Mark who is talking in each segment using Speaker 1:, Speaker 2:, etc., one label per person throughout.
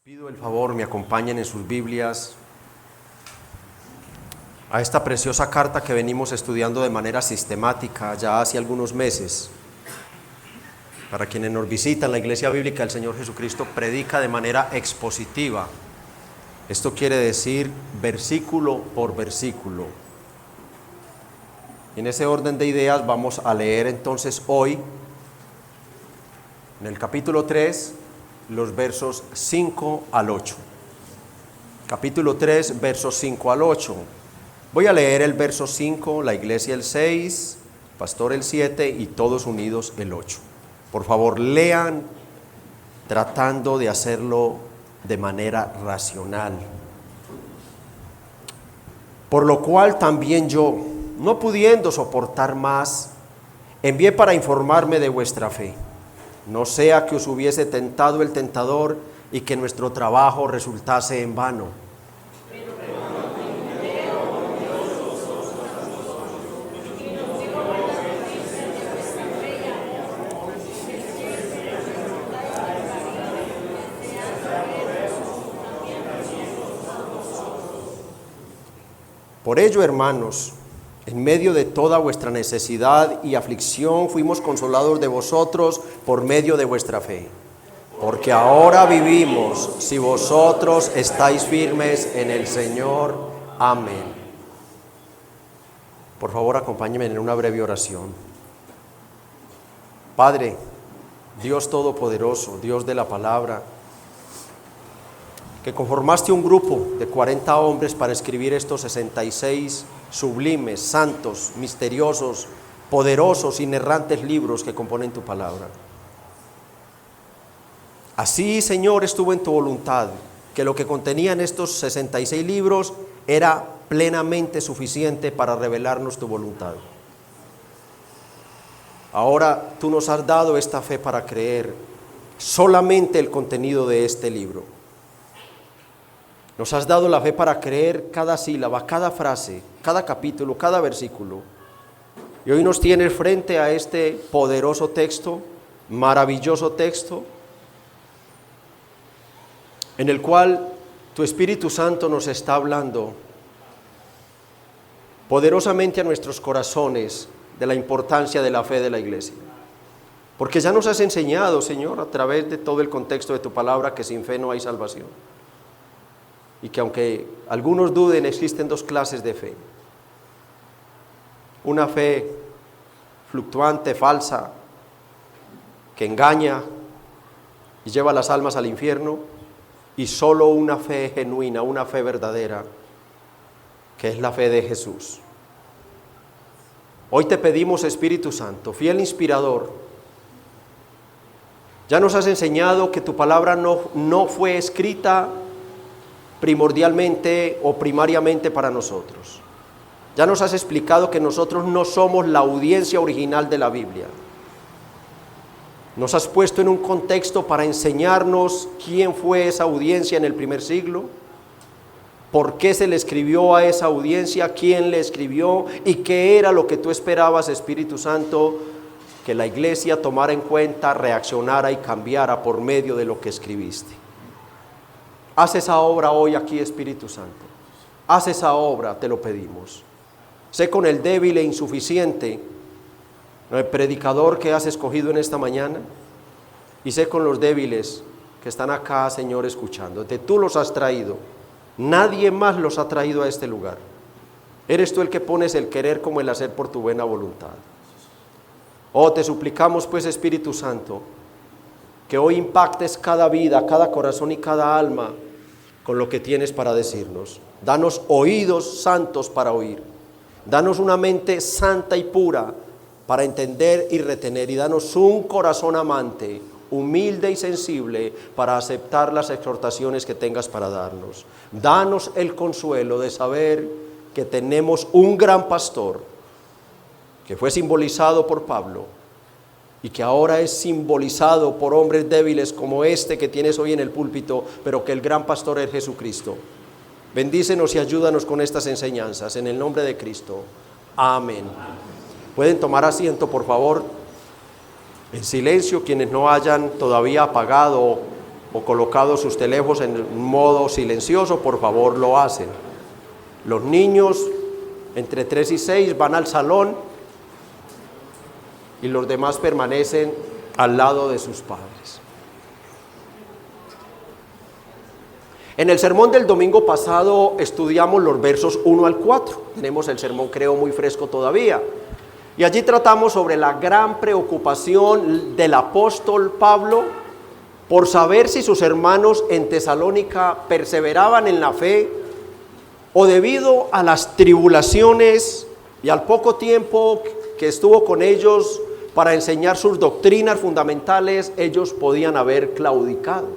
Speaker 1: Pido el favor, me acompañen en sus Biblias a esta preciosa carta que venimos estudiando de manera sistemática ya hace algunos meses. Para quienes nos visitan, la Iglesia Bíblica del Señor Jesucristo predica de manera expositiva. Esto quiere decir versículo por versículo. En ese orden de ideas vamos a leer entonces hoy, en el capítulo 3, los versos 5 al 8. Capítulo 3, versos 5 al 8. Voy a leer el verso 5, la iglesia el 6, pastor el 7 y todos unidos el 8. Por favor, lean tratando de hacerlo de manera racional. Por lo cual también yo, no pudiendo soportar más, envié para informarme de vuestra fe. No sea que os hubiese tentado el tentador y que nuestro trabajo resultase en vano. Por ello, hermanos, en medio de toda vuestra necesidad y aflicción fuimos consolados de vosotros por medio de vuestra fe. Porque ahora vivimos si vosotros estáis firmes en el Señor. Amén. Por favor, acompáñenme en una breve oración. Padre, Dios Todopoderoso, Dios de la palabra, que conformaste un grupo de 40 hombres para escribir estos 66 sublimes, santos, misteriosos, poderosos, inerrantes libros que componen tu palabra. Así, Señor, estuvo en tu voluntad, que lo que contenían estos 66 libros era plenamente suficiente para revelarnos tu voluntad. Ahora tú nos has dado esta fe para creer solamente el contenido de este libro. Nos has dado la fe para creer cada sílaba, cada frase, cada capítulo, cada versículo. Y hoy nos tienes frente a este poderoso texto, maravilloso texto, en el cual tu Espíritu Santo nos está hablando poderosamente a nuestros corazones de la importancia de la fe de la iglesia. Porque ya nos has enseñado, Señor, a través de todo el contexto de tu palabra, que sin fe no hay salvación. Y que aunque algunos duden, existen dos clases de fe. Una fe fluctuante, falsa, que engaña y lleva las almas al infierno, y solo una fe genuina, una fe verdadera, que es la fe de Jesús. Hoy te pedimos, Espíritu Santo, fiel inspirador, ya nos has enseñado que tu palabra no fue escrita primordialmente o primariamente para nosotros. Ya nos has explicado que nosotros no somos la audiencia original de la Biblia. Nos has puesto en un contexto para enseñarnos quién fue esa audiencia en el primer siglo, por qué se le escribió a esa audiencia, quién le escribió y qué era lo que tú esperabas, Espíritu Santo, que la iglesia tomara en cuenta, reaccionara y cambiara por medio de lo que escribiste. Haz esa obra hoy aquí, Espíritu Santo. Haz esa obra, te lo pedimos. Sé con el débil e insuficiente, el predicador que has escogido en esta mañana, y sé con los débiles que están acá, Señor, escuchándote. Tú los has traído. Nadie más los ha traído a este lugar. Eres tú el que pones el querer como el hacer por tu buena voluntad. Oh, te suplicamos pues, Espíritu Santo, que hoy impactes cada vida, cada corazón y cada alma con lo que tienes para decirnos. Danos oídos santos para oír. Danos una mente santa y pura para entender y retener. Y danos un corazón amante, humilde y sensible para aceptar las exhortaciones que tengas para darnos. Danos el consuelo de saber que tenemos un gran pastor que fue simbolizado por Pablo y que ahora es simbolizado por hombres débiles como este que tienes hoy en el púlpito, pero que el gran pastor es Jesucristo. Bendícenos y ayúdanos con estas enseñanzas, en el nombre de Cristo. Amén. Pueden tomar asiento, por favor, en silencio, quienes no hayan todavía apagado o colocados sus teléfonos en modo silencioso, por favor lo hacen. Los niños entre 3 y 6 van al salón y los demás permanecen al lado de sus padres. En el sermón del domingo pasado estudiamos los versos 1 al 4. Tenemos el sermón, creo, muy fresco todavía. Y allí tratamos sobre la gran preocupación del apóstol Pablo por saber si sus hermanos en Tesalónica perseveraban en la fe, o debido a las tribulaciones y al poco tiempo que estuvo con ellos para enseñar sus doctrinas fundamentales, ellos podían haber claudicado.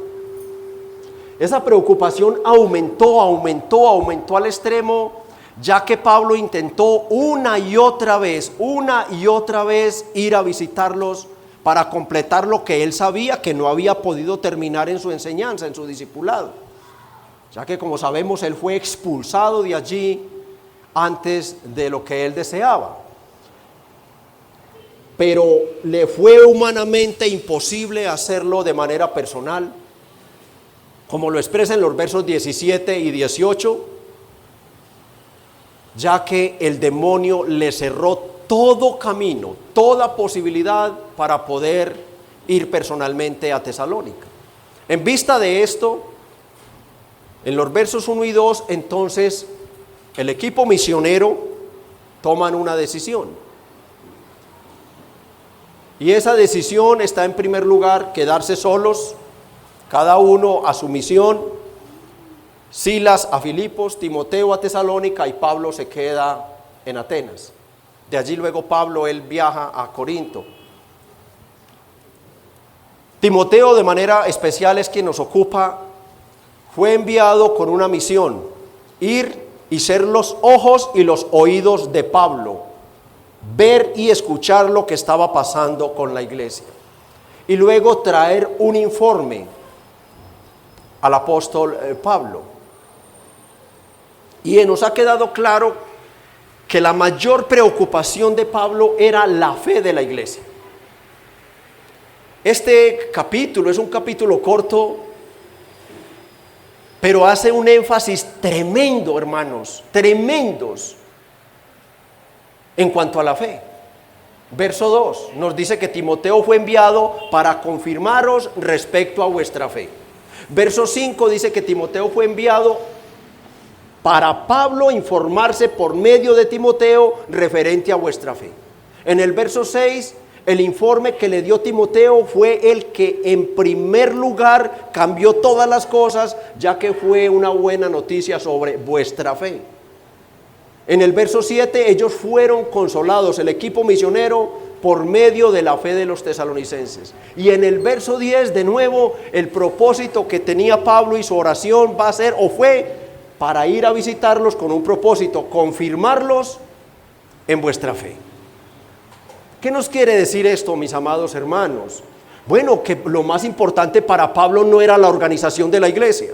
Speaker 1: Esa preocupación aumentó al extremo, ya que Pablo intentó una y otra vez ir a visitarlos para completar lo que él sabía que no había podido terminar en su enseñanza, en su discipulado. Ya que, como sabemos, él fue expulsado de allí antes de lo que él deseaba. Pero le fue humanamente imposible hacerlo de manera personal, como lo expresa en los versos 17 y 18, ya que el demonio le cerró todo camino, toda posibilidad para poder ir personalmente a Tesalónica. En vista de esto, en los versos 1 y 2, entonces, el equipo misionero toman una decisión. Y esa decisión está, en primer lugar, quedarse solos, cada uno a su misión. Silas a Filipos, Timoteo a Tesalónica y Pablo se queda en Atenas. De allí luego Pablo, él viaja a Corinto. Timoteo, de manera especial, es quien nos ocupa. Fue enviado con una misión: ir y ser los ojos y los oídos de Pablo, ver y escuchar lo que estaba pasando con la iglesia, y luego traer un informe al apóstol Pablo. Y nos ha quedado claro que la mayor preocupación de Pablo era la fe de la iglesia. Este capítulo es un capítulo corto, pero hace un énfasis tremendo, hermanos, tremendos, en cuanto a la fe. Verso 2 nos dice que Timoteo fue enviado para confirmaros respecto a vuestra fe. Verso 5 dice que Timoteo fue enviado para Pablo informarse por medio de Timoteo referente a vuestra fe. En el verso 6, el informe que le dio Timoteo fue el que en primer lugar cambió todas las cosas, ya que fue una buena noticia sobre vuestra fe. En el verso 7, ellos fueron consolados, el equipo misionero, por medio de la fe de los tesalonicenses. Y en el verso 10, de nuevo, el propósito que tenía Pablo y su oración va a ser, o fue, para ir a visitarlos con un propósito: confirmarlos en vuestra fe. ¿Qué nos quiere decir esto, mis amados hermanos? Bueno, que lo más importante para Pablo no era la organización de la iglesia,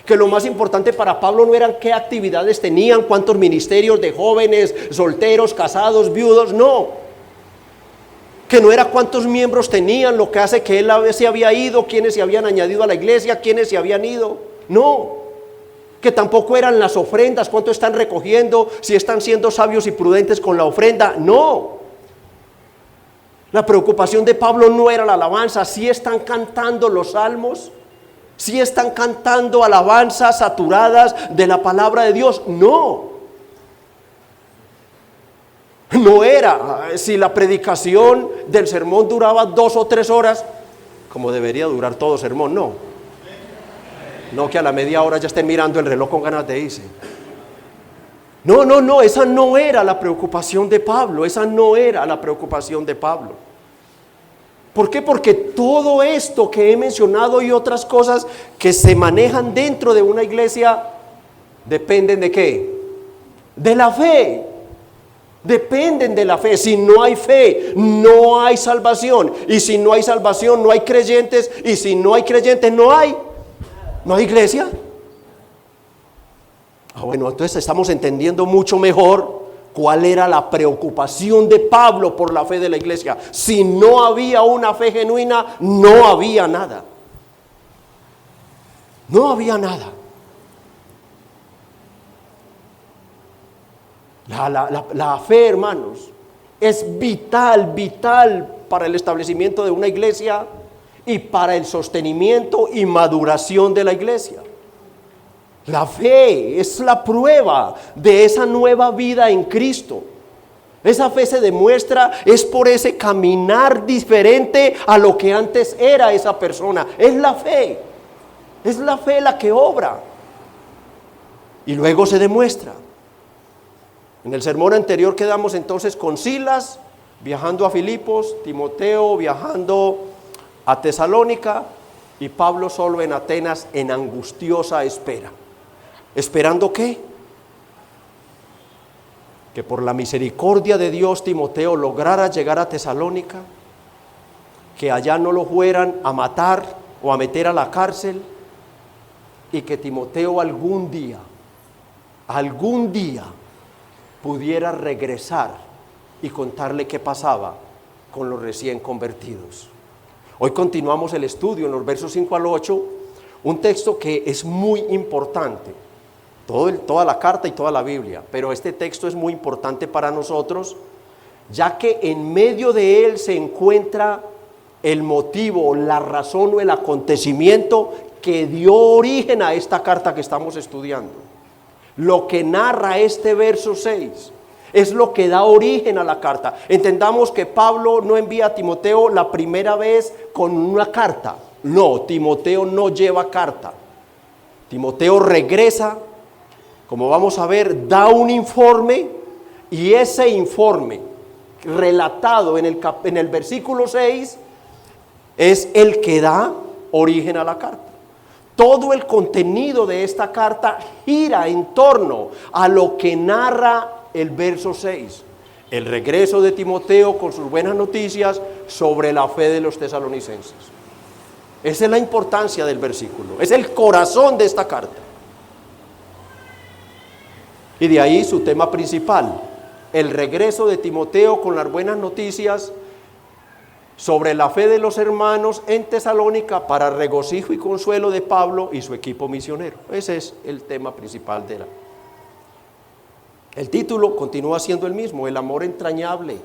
Speaker 1: que lo más importante para Pablo no eran qué actividades tenían, cuántos ministerios de jóvenes, solteros, casados, viudos, no. Que no era cuántos miembros tenían, lo que hace que él se había ido, quiénes se habían añadido a la iglesia, quiénes se habían ido, no. Que tampoco eran las ofrendas, cuánto están recogiendo, si están siendo sabios y prudentes con la ofrenda, no. La preocupación de Pablo no era la alabanza. Si están cantando los salmos, si están cantando alabanzas saturadas de la palabra de Dios, no era si la predicación del sermón duraba 2 o 3 horas, como debería durar todo sermón, no que a la media hora ya estén mirando el reloj con ganas de irse. No, esa no era la preocupación de Pablo, ¿Por qué? Porque todo esto que he mencionado y otras cosas que se manejan dentro de una iglesia dependen ¿de qué? De la fe. Dependen de la fe. Si no hay fe, no hay salvación. Y si no hay salvación, no hay creyentes. Y si no hay creyentes, no hay iglesia. Bueno, entonces estamos entendiendo mucho mejor cuál era la preocupación de Pablo por la fe de la iglesia. Si no había una fe genuina, no había nada. No había nada. La fe, hermanos, es vital para el establecimiento de una iglesia y para el sostenimiento y maduración de la iglesia. La fe es la prueba de esa nueva vida en Cristo. Esa fe se demuestra es por ese caminar diferente a lo que antes era esa persona. Es la fe la que obra y luego se demuestra. En el sermón anterior quedamos entonces con Silas viajando a Filipos, Timoteo viajando a Tesalónica y Pablo solo en Atenas en angustiosa espera. ¿Esperando qué? Que por la misericordia de Dios Timoteo lograra llegar a Tesalónica, que allá no lo fueran a matar o a meter a la cárcel y que Timoteo algún día pudiera regresar y contarle qué pasaba con los recién convertidos. Hoy continuamos el estudio en los versos 5 al 8, un texto que es muy importante, toda la carta y toda la Biblia, pero este texto es muy importante para nosotros, ya que en medio de él se encuentra el motivo, la razón o el acontecimiento que dio origen a esta carta que estamos estudiando. Lo que narra este verso 6 es lo que da origen a la carta. Entendamos que Pablo no envía a Timoteo la primera vez con una carta. No, Timoteo no lleva carta. Timoteo regresa, como vamos a ver, da un informe y ese informe relatado en el versículo 6 es el que da origen a la carta. Todo el contenido de esta carta gira en torno a lo que narra el verso 6. El regreso de Timoteo con sus buenas noticias sobre la fe de los tesalonicenses. Esa es la importancia del versículo. Es el corazón de esta carta. Y de ahí su tema principal. El regreso de Timoteo con las buenas noticias sobre la fe de los hermanos en Tesalónica para regocijo y consuelo de Pablo y su equipo misionero. Ese es el tema principal de El título continúa siendo el mismo, el amor entrañable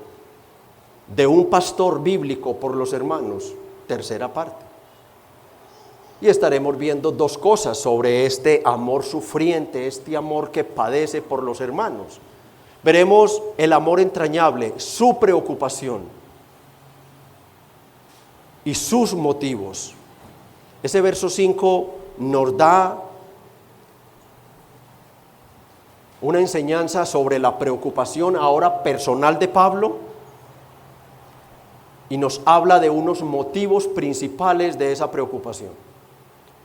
Speaker 1: de un pastor bíblico por los hermanos, tercera parte. Y estaremos viendo dos cosas sobre este amor sufriente, este amor que padece por los hermanos. Veremos el amor entrañable, su preocupación y sus motivos. Ese verso 5 nos da una enseñanza sobre la preocupación ahora personal de Pablo y nos habla de unos motivos principales de esa preocupación.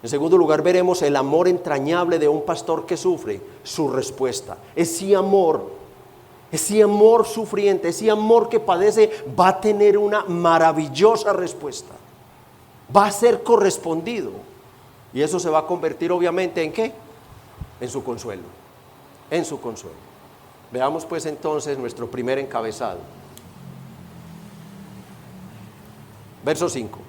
Speaker 1: En segundo lugar veremos el amor entrañable de un pastor que sufre, su respuesta. Ese amor sufriente, ese amor que padece va a tener una maravillosa respuesta. Va a ser correspondido. Y eso se va a convertir obviamente ¿en qué? En su consuelo. En su consuelo. Veamos pues entonces nuestro primer encabezado. Verso 5.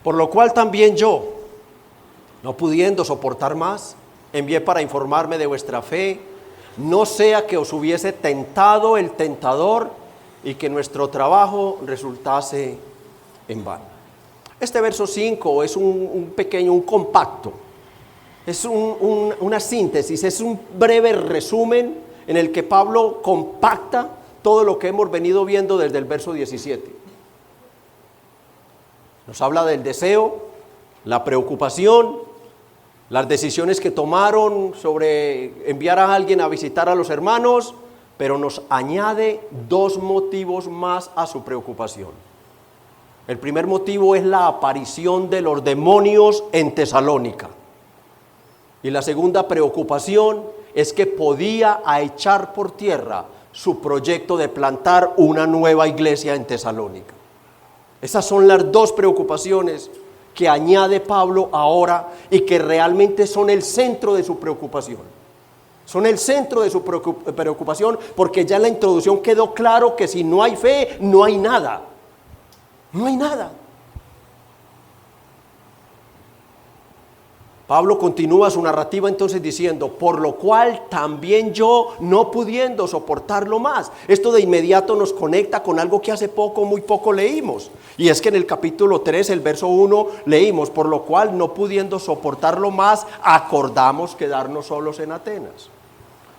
Speaker 1: Por lo cual también yo, no pudiendo soportar más, envié para informarme de vuestra fe, no sea que os hubiese tentado el tentador y que nuestro trabajo resultase en vano. Este verso 5 es un compacto, es una síntesis, es un breve resumen en el que Pablo compacta todo lo que hemos venido viendo desde el verso 17. Nos habla del deseo, la preocupación, las decisiones que tomaron sobre enviar a alguien a visitar a los hermanos, pero nos añade dos motivos más a su preocupación. El primer motivo es la aparición de los demonios en Tesalónica. Y la segunda preocupación es que podía echar por tierra su proyecto de plantar una nueva iglesia en Tesalónica. Esas son las dos preocupaciones que añade Pablo ahora y que realmente son el centro de su preocupación. Son el centro de su preocupación porque ya en la introducción quedó claro que si no hay fe, no hay nada. No hay nada. Pablo continúa su narrativa entonces diciendo, por lo cual también yo, no pudiendo soportarlo más. Esto de inmediato nos conecta con algo que hace poco, muy poco leímos. Y es que en el capítulo 3, el verso 1, leímos, por lo cual no pudiendo soportarlo más, acordamos quedarnos solos en Atenas.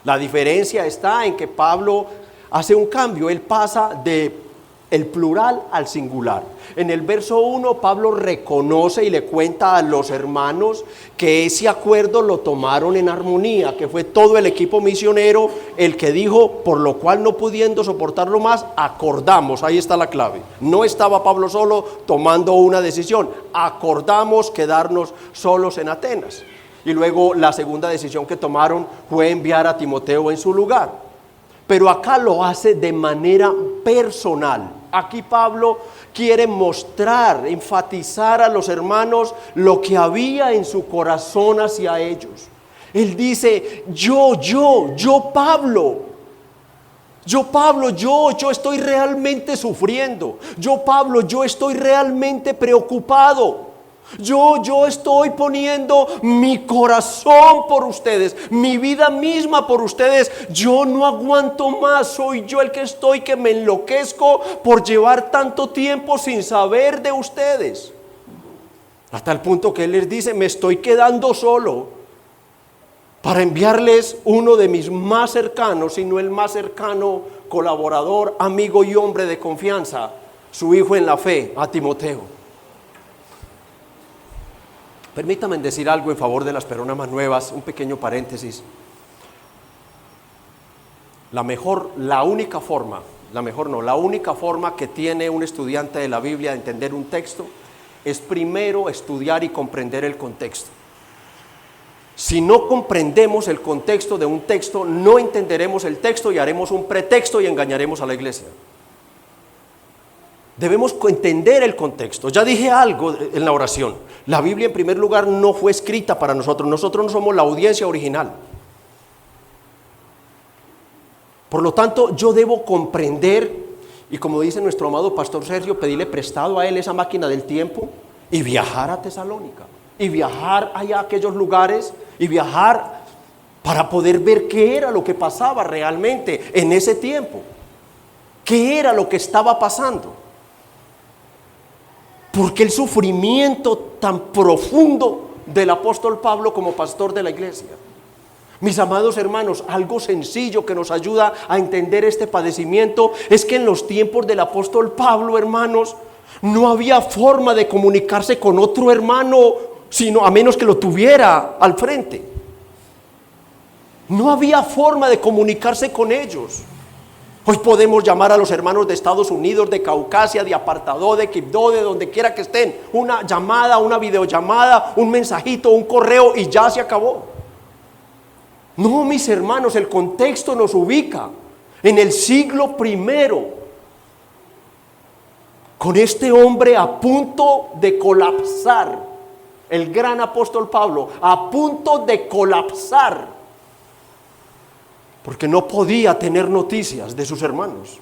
Speaker 1: La diferencia está en que Pablo hace un cambio, él pasa de el plural al singular. En el verso 1, Pablo reconoce y le cuenta a los hermanos que ese acuerdo lo tomaron en armonía, que fue todo el equipo misionero el que dijo, por lo cual no pudiendo soportarlo más, acordamos, ahí está la clave. No estaba Pablo solo tomando una decisión, acordamos quedarnos solos en Atenas. Y luego la segunda decisión que tomaron fue enviar a Timoteo en su lugar. Pero acá lo hace de manera personal. Aquí Pablo quiere mostrar, enfatizar a los hermanos lo que había en su corazón hacia ellos. Él dice, yo Pablo, yo estoy realmente sufriendo. Pablo, yo estoy realmente preocupado. Yo estoy poniendo mi corazón por ustedes, mi vida misma por ustedes. Yo no aguanto más, soy yo el que me enloquezco por llevar tanto tiempo sin saber de ustedes. Hasta el punto que él les dice, me estoy quedando solo para enviarles uno de mis más cercanos, si no el más cercano colaborador, amigo y hombre de confianza, su hijo en la fe, a Timoteo. Permítanme decir algo en favor de las Peronamas Nuevas, un pequeño paréntesis. La única forma que tiene un estudiante de la Biblia de entender un texto es primero estudiar y comprender el contexto. Si no comprendemos el contexto de un texto, no entenderemos el texto y haremos un pretexto y engañaremos a la iglesia. Debemos entender el contexto. Ya dije algo en la oración. La Biblia en primer lugar no fue escrita para nosotros. Nosotros no somos la audiencia original. Por lo tanto, yo debo comprender, y como dice nuestro amado pastor Sergio, pedirle prestado a él esa máquina del tiempo y viajar a Tesalónica, y viajar allá a aquellos lugares, y viajar para poder ver qué era lo que pasaba realmente en ese tiempo, qué era lo que estaba pasando. Porque el sufrimiento tan profundo del apóstol Pablo como pastor de la iglesia. Mis amados hermanos, algo sencillo que nos ayuda a entender este padecimiento es que en los tiempos del apóstol Pablo, hermanos, no había forma de comunicarse con otro hermano, sino a menos que lo tuviera al frente. No había forma de comunicarse con ellos. Hoy podemos llamar a los hermanos de Estados Unidos, de Caucasia, de Apartadó, de Quibdó, de donde quiera que estén. Una llamada, una videollamada, un mensajito, un correo y ya se acabó. No, mis hermanos, el contexto nos ubica en el siglo I, con este hombre a punto de colapsar, el gran apóstol Pablo, a punto de colapsar. Porque no podía tener noticias de sus hermanos.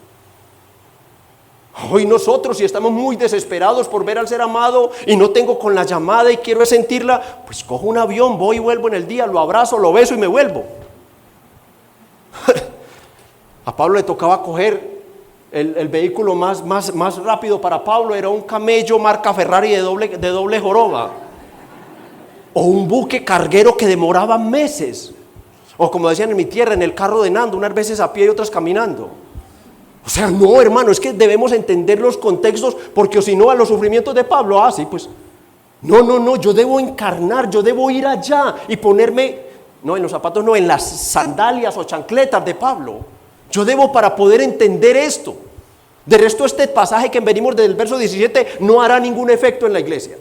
Speaker 1: Hoy nosotros, si estamos muy desesperados por ver al ser amado y no tengo con la llamada y quiero sentirla, pues cojo un avión, voy y vuelvo en el día, lo abrazo, lo beso y me vuelvo. A Pablo le tocaba coger el vehículo más rápido para Pablo, era un camello marca Ferrari de doble joroba, o un buque carguero que demoraba meses. O como decían en mi tierra, en el carro de Nando, unas veces a pie y otras caminando. O sea, no, hermano, es que debemos entender los contextos, porque si no, a los sufrimientos de Pablo, sí, pues, no, yo debo encarnar, yo debo ir allá y ponerme, no, en los zapatos, no, en las sandalias o chancletas de Pablo. Yo debo para poder entender esto. De resto, este pasaje que venimos desde el verso 17 no hará ningún efecto en la iglesia.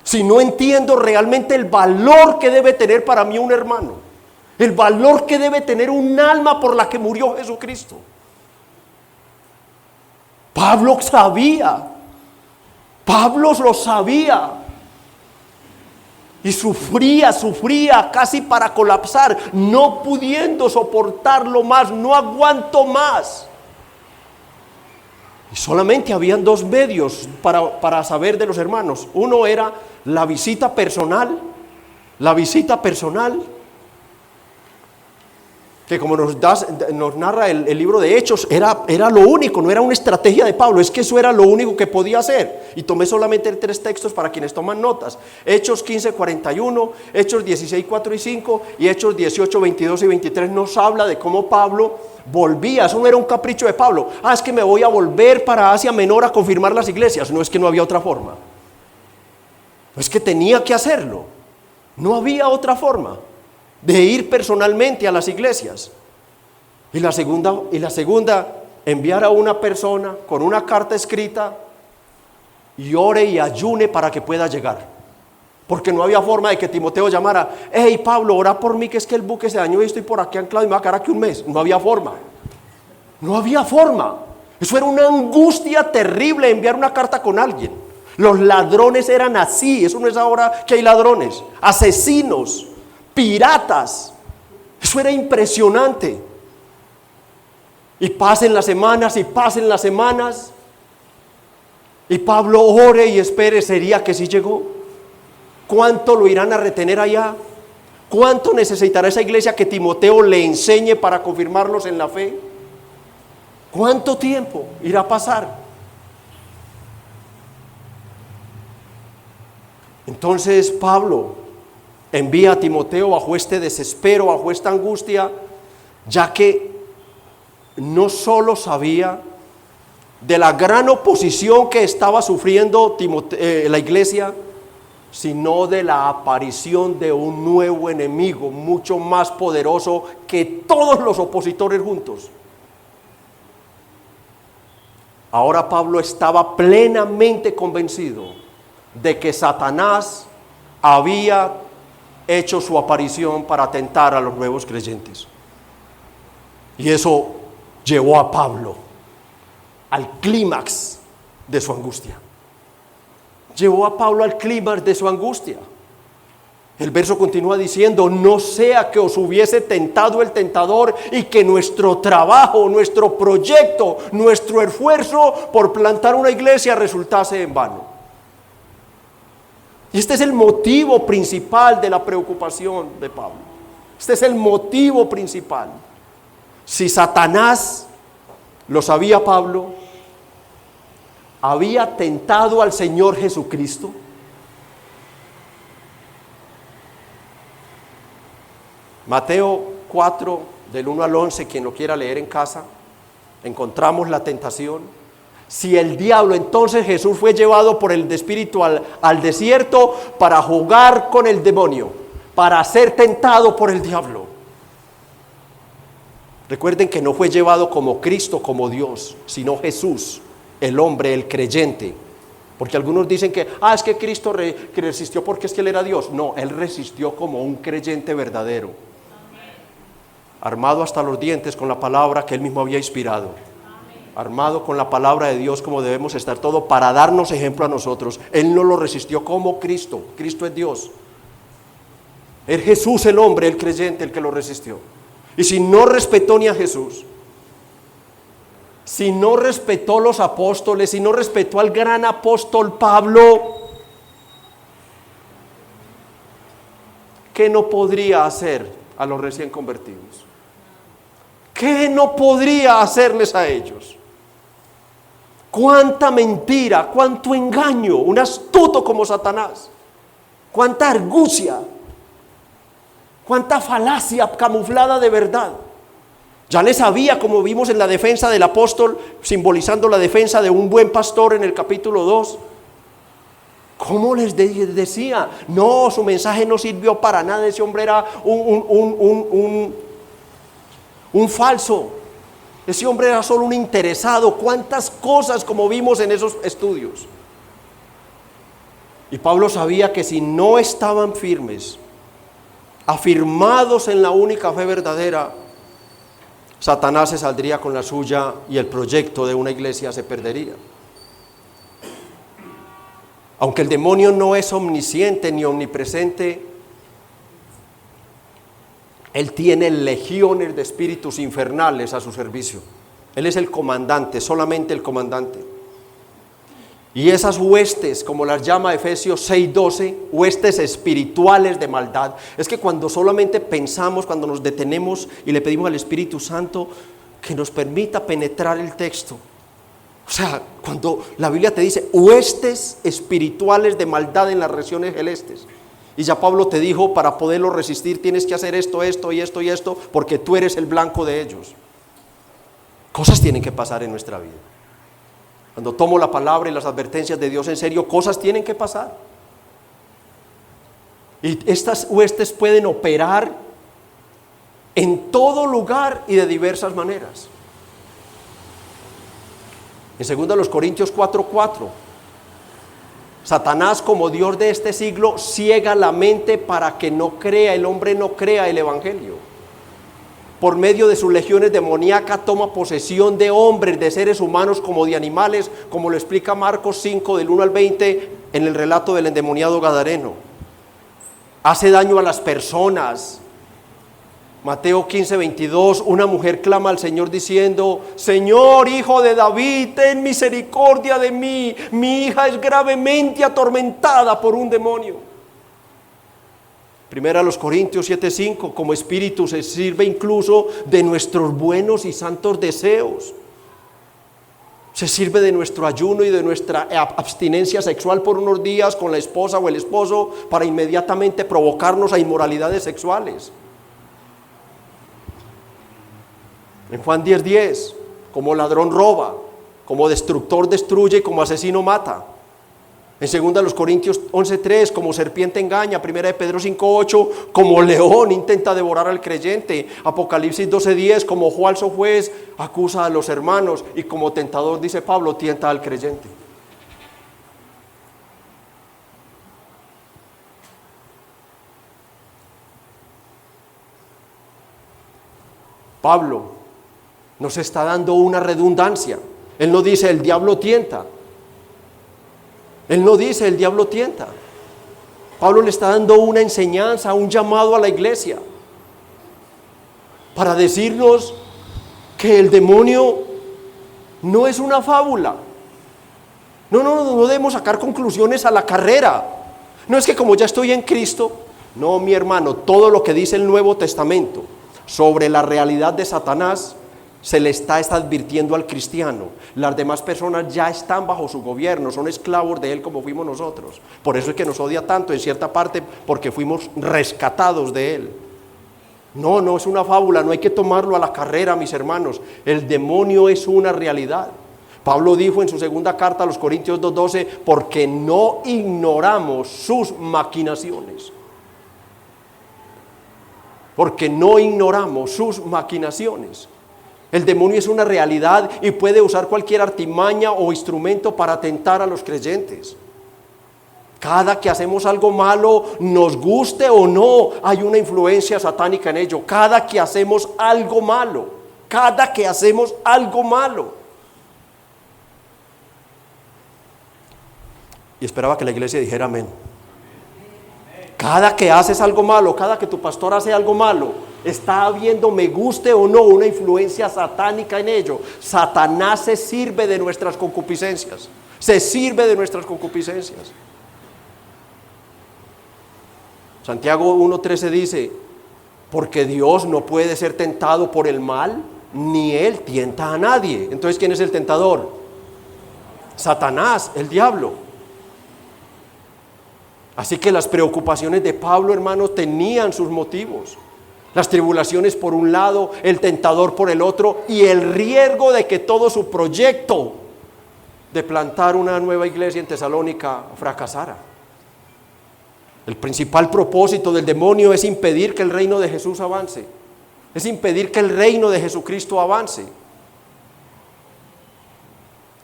Speaker 1: Si no entiendo realmente el valor que debe tener para mí un hermano. El valor que debe tener un alma por la que murió Jesucristo. Pablo lo sabía. Y sufría casi para colapsar, no pudiendo soportarlo más, no aguanto más. Y solamente habían dos medios para saber de los hermanos. Uno era la visita personal La visita personal, que como nos narra el libro de Hechos, era lo único, no era una estrategia de Pablo, es que eso era lo único que podía hacer. Y tomé solamente 3 textos para quienes toman notas: Hechos 15:41, Hechos 16:4 y 5, y Hechos 18:22 y 23 nos habla de cómo Pablo volvía. Eso no era un capricho de Pablo: es que me voy a volver para Asia Menor a confirmar las iglesias. No, es que no había otra forma, es que tenía que hacerlo, no había otra forma de ir personalmente a las iglesias. Y la segunda, enviar a una persona con una carta escrita y ore y ayune para que pueda llegar, porque no había forma de que Timoteo llamara: hey Pablo, ora por mí, que es que el buque se dañó y estoy por aquí anclado y me va a quedar aquí un mes. No había forma, no había forma. Eso era una angustia terrible, enviar una carta con alguien. Los ladrones eran así. Eso no es ahora que hay ladrones, asesinos, piratas. Eso era impresionante. Y pasen las semanas y Pablo ore y espere. ¿Sería que sí llegó? ¿Cuánto lo irán a retener allá? ¿Cuánto necesitará esa iglesia que Timoteo le enseñe para confirmarlos en la fe? ¿Cuánto tiempo irá a pasar? Entonces Pablo envía a Timoteo bajo este desespero, bajo esta angustia, ya que no solo sabía de la gran oposición que estaba sufriendo la iglesia, sino de la aparición de un nuevo enemigo mucho más poderoso que todos los opositores juntos. Ahora Pablo estaba plenamente convencido de que Satanás había hecho su aparición para atentar a los nuevos creyentes. Y eso llevó a Pablo al clímax de su angustia. Llevó a Pablo al clímax de su angustia. El verso continúa diciendo: no sea que os hubiese tentado el tentador y que nuestro trabajo, nuestro proyecto, nuestro esfuerzo por plantar una iglesia resultase en vano. Y este es el motivo principal de la preocupación de Pablo. Este es el motivo principal. Si Satanás, lo sabía Pablo, había tentado al Señor Jesucristo, Mateo 4, del 1 al 11, quien lo quiera leer en casa, encontramos la tentación. Si el diablo, entonces Jesús fue llevado por el espíritu al desierto para jugar con el demonio, para ser tentado por el diablo. Recuerden que no fue llevado como Cristo, como Dios, sino Jesús, el hombre, el creyente. Porque algunos dicen que, es que Cristo resistió porque es que Él era Dios. No, Él resistió como un creyente verdadero, armado hasta los dientes con la palabra que Él mismo había inspirado, armado con la palabra de Dios como debemos estar, todo para darnos ejemplo a nosotros. Él no lo resistió como Cristo. Cristo es Dios. Es Jesús el hombre, el creyente, el que lo resistió. Y si no respetó ni a Jesús, si no respetó los apóstoles, si no respetó al gran apóstol Pablo, ¿qué no podría hacer a los recién convertidos? ¿Qué no podría hacerles a ellos? Cuánta mentira, cuánto engaño, un astuto como Satanás, cuánta argucia, cuánta falacia camuflada de verdad. Ya les había, como vimos en la defensa del apóstol, simbolizando la defensa de un buen pastor en el capítulo 2, ¿cómo les decía? No, su mensaje no sirvió para nada, ese hombre era un falso, ese hombre era solo un interesado. Cuántas cosas como vimos en esos estudios. Y Pablo sabía que si no estaban firmes, afirmados en la única fe verdadera, Satanás se saldría con la suya y el proyecto de una iglesia se perdería. Aunque el demonio no es omnisciente ni omnipresente, él tiene legiones de espíritus infernales a su servicio. Él es el comandante, solamente el comandante. Y esas huestes, como las llama Efesios 6:12, huestes espirituales de maldad. Es que cuando solamente pensamos, cuando nos detenemos y le pedimos al Espíritu Santo que nos permita penetrar el texto. O sea, cuando la Biblia te dice huestes espirituales de maldad en las regiones celestes. Y ya Pablo te dijo, para poderlo resistir tienes que hacer esto, esto y esto y esto, porque tú eres el blanco de ellos. Cosas tienen que pasar en nuestra vida. Cuando tomo la palabra y las advertencias de Dios en serio, cosas tienen que pasar. Y estas huestes pueden operar en todo lugar y de diversas maneras. En 2 Corintios 4:4, Satanás, como Dios de este siglo, ciega la mente para que no crea, el hombre no crea el evangelio. Por medio de sus legiones demoníacas toma posesión de hombres, de seres humanos como de animales, como lo explica Marcos 5 del 1 al 20 en el relato del endemoniado gadareno. Hace daño a las personas. Mateo 15:22, una mujer clama al Señor diciendo: Señor, hijo de David, ten misericordia de mí, mi hija es gravemente atormentada por un demonio. Primera a los Corintios 7:5, como espíritu se sirve incluso de nuestros buenos y santos deseos. Se sirve de nuestro ayuno y de nuestra abstinencia sexual por unos días con la esposa o el esposo para inmediatamente provocarnos a inmoralidades sexuales. En Juan 10:10, como ladrón roba, como destructor destruye, como asesino mata. En 2 Corintios 11:3, como serpiente engaña. 1 Pedro 5:8, como león intenta devorar al creyente. Apocalipsis 12:10, como falso juez acusa a los hermanos. Y como tentador, dice Pablo, tienta al creyente. Pablo nos está dando una redundancia. Él no dice el diablo tienta. Él no dice el diablo tienta. Pablo le está dando una enseñanza, un llamado a la iglesia para decirnos que el demonio no es una fábula. No debemos sacar conclusiones a la carrera. No es que como ya estoy en Cristo. No, mi hermano, todo lo que dice el Nuevo Testamento sobre la realidad de Satanás se le está advirtiendo al cristiano. Las demás personas ya están bajo su gobierno, son esclavos de él como fuimos nosotros. Por eso es que nos odia tanto en cierta parte, porque fuimos rescatados de él. No es una fábula, no hay que tomarlo a la carrera, mis hermanos. El demonio es una realidad. Pablo dijo en su segunda carta a los Corintios 2:12, porque no ignoramos sus maquinaciones. Porque no ignoramos sus maquinaciones. El demonio es una realidad y puede usar cualquier artimaña o instrumento para atentar a los creyentes. Cada que hacemos algo malo, nos guste o no, hay una influencia satánica en ello. Cada que hacemos algo malo. Y esperaba que la iglesia dijera amén. Cada que haces algo malo, cada que tu pastor hace algo malo, está habiendo, me guste o no, una influencia satánica en ello. Satanás se sirve de nuestras concupiscencias. Santiago 1:13 dice: porque Dios no puede ser tentado por el mal, ni él tienta a nadie. Entonces, ¿quién es el tentador? Satanás, el diablo. Así que las preocupaciones de Pablo, hermanos, tenían sus motivos. Las tribulaciones por un lado, el tentador por el otro, y el riesgo de que todo su proyecto de plantar una nueva iglesia en Tesalónica fracasara. El principal propósito del demonio es impedir que el reino de Jesús avance. Es impedir que el reino de Jesucristo avance.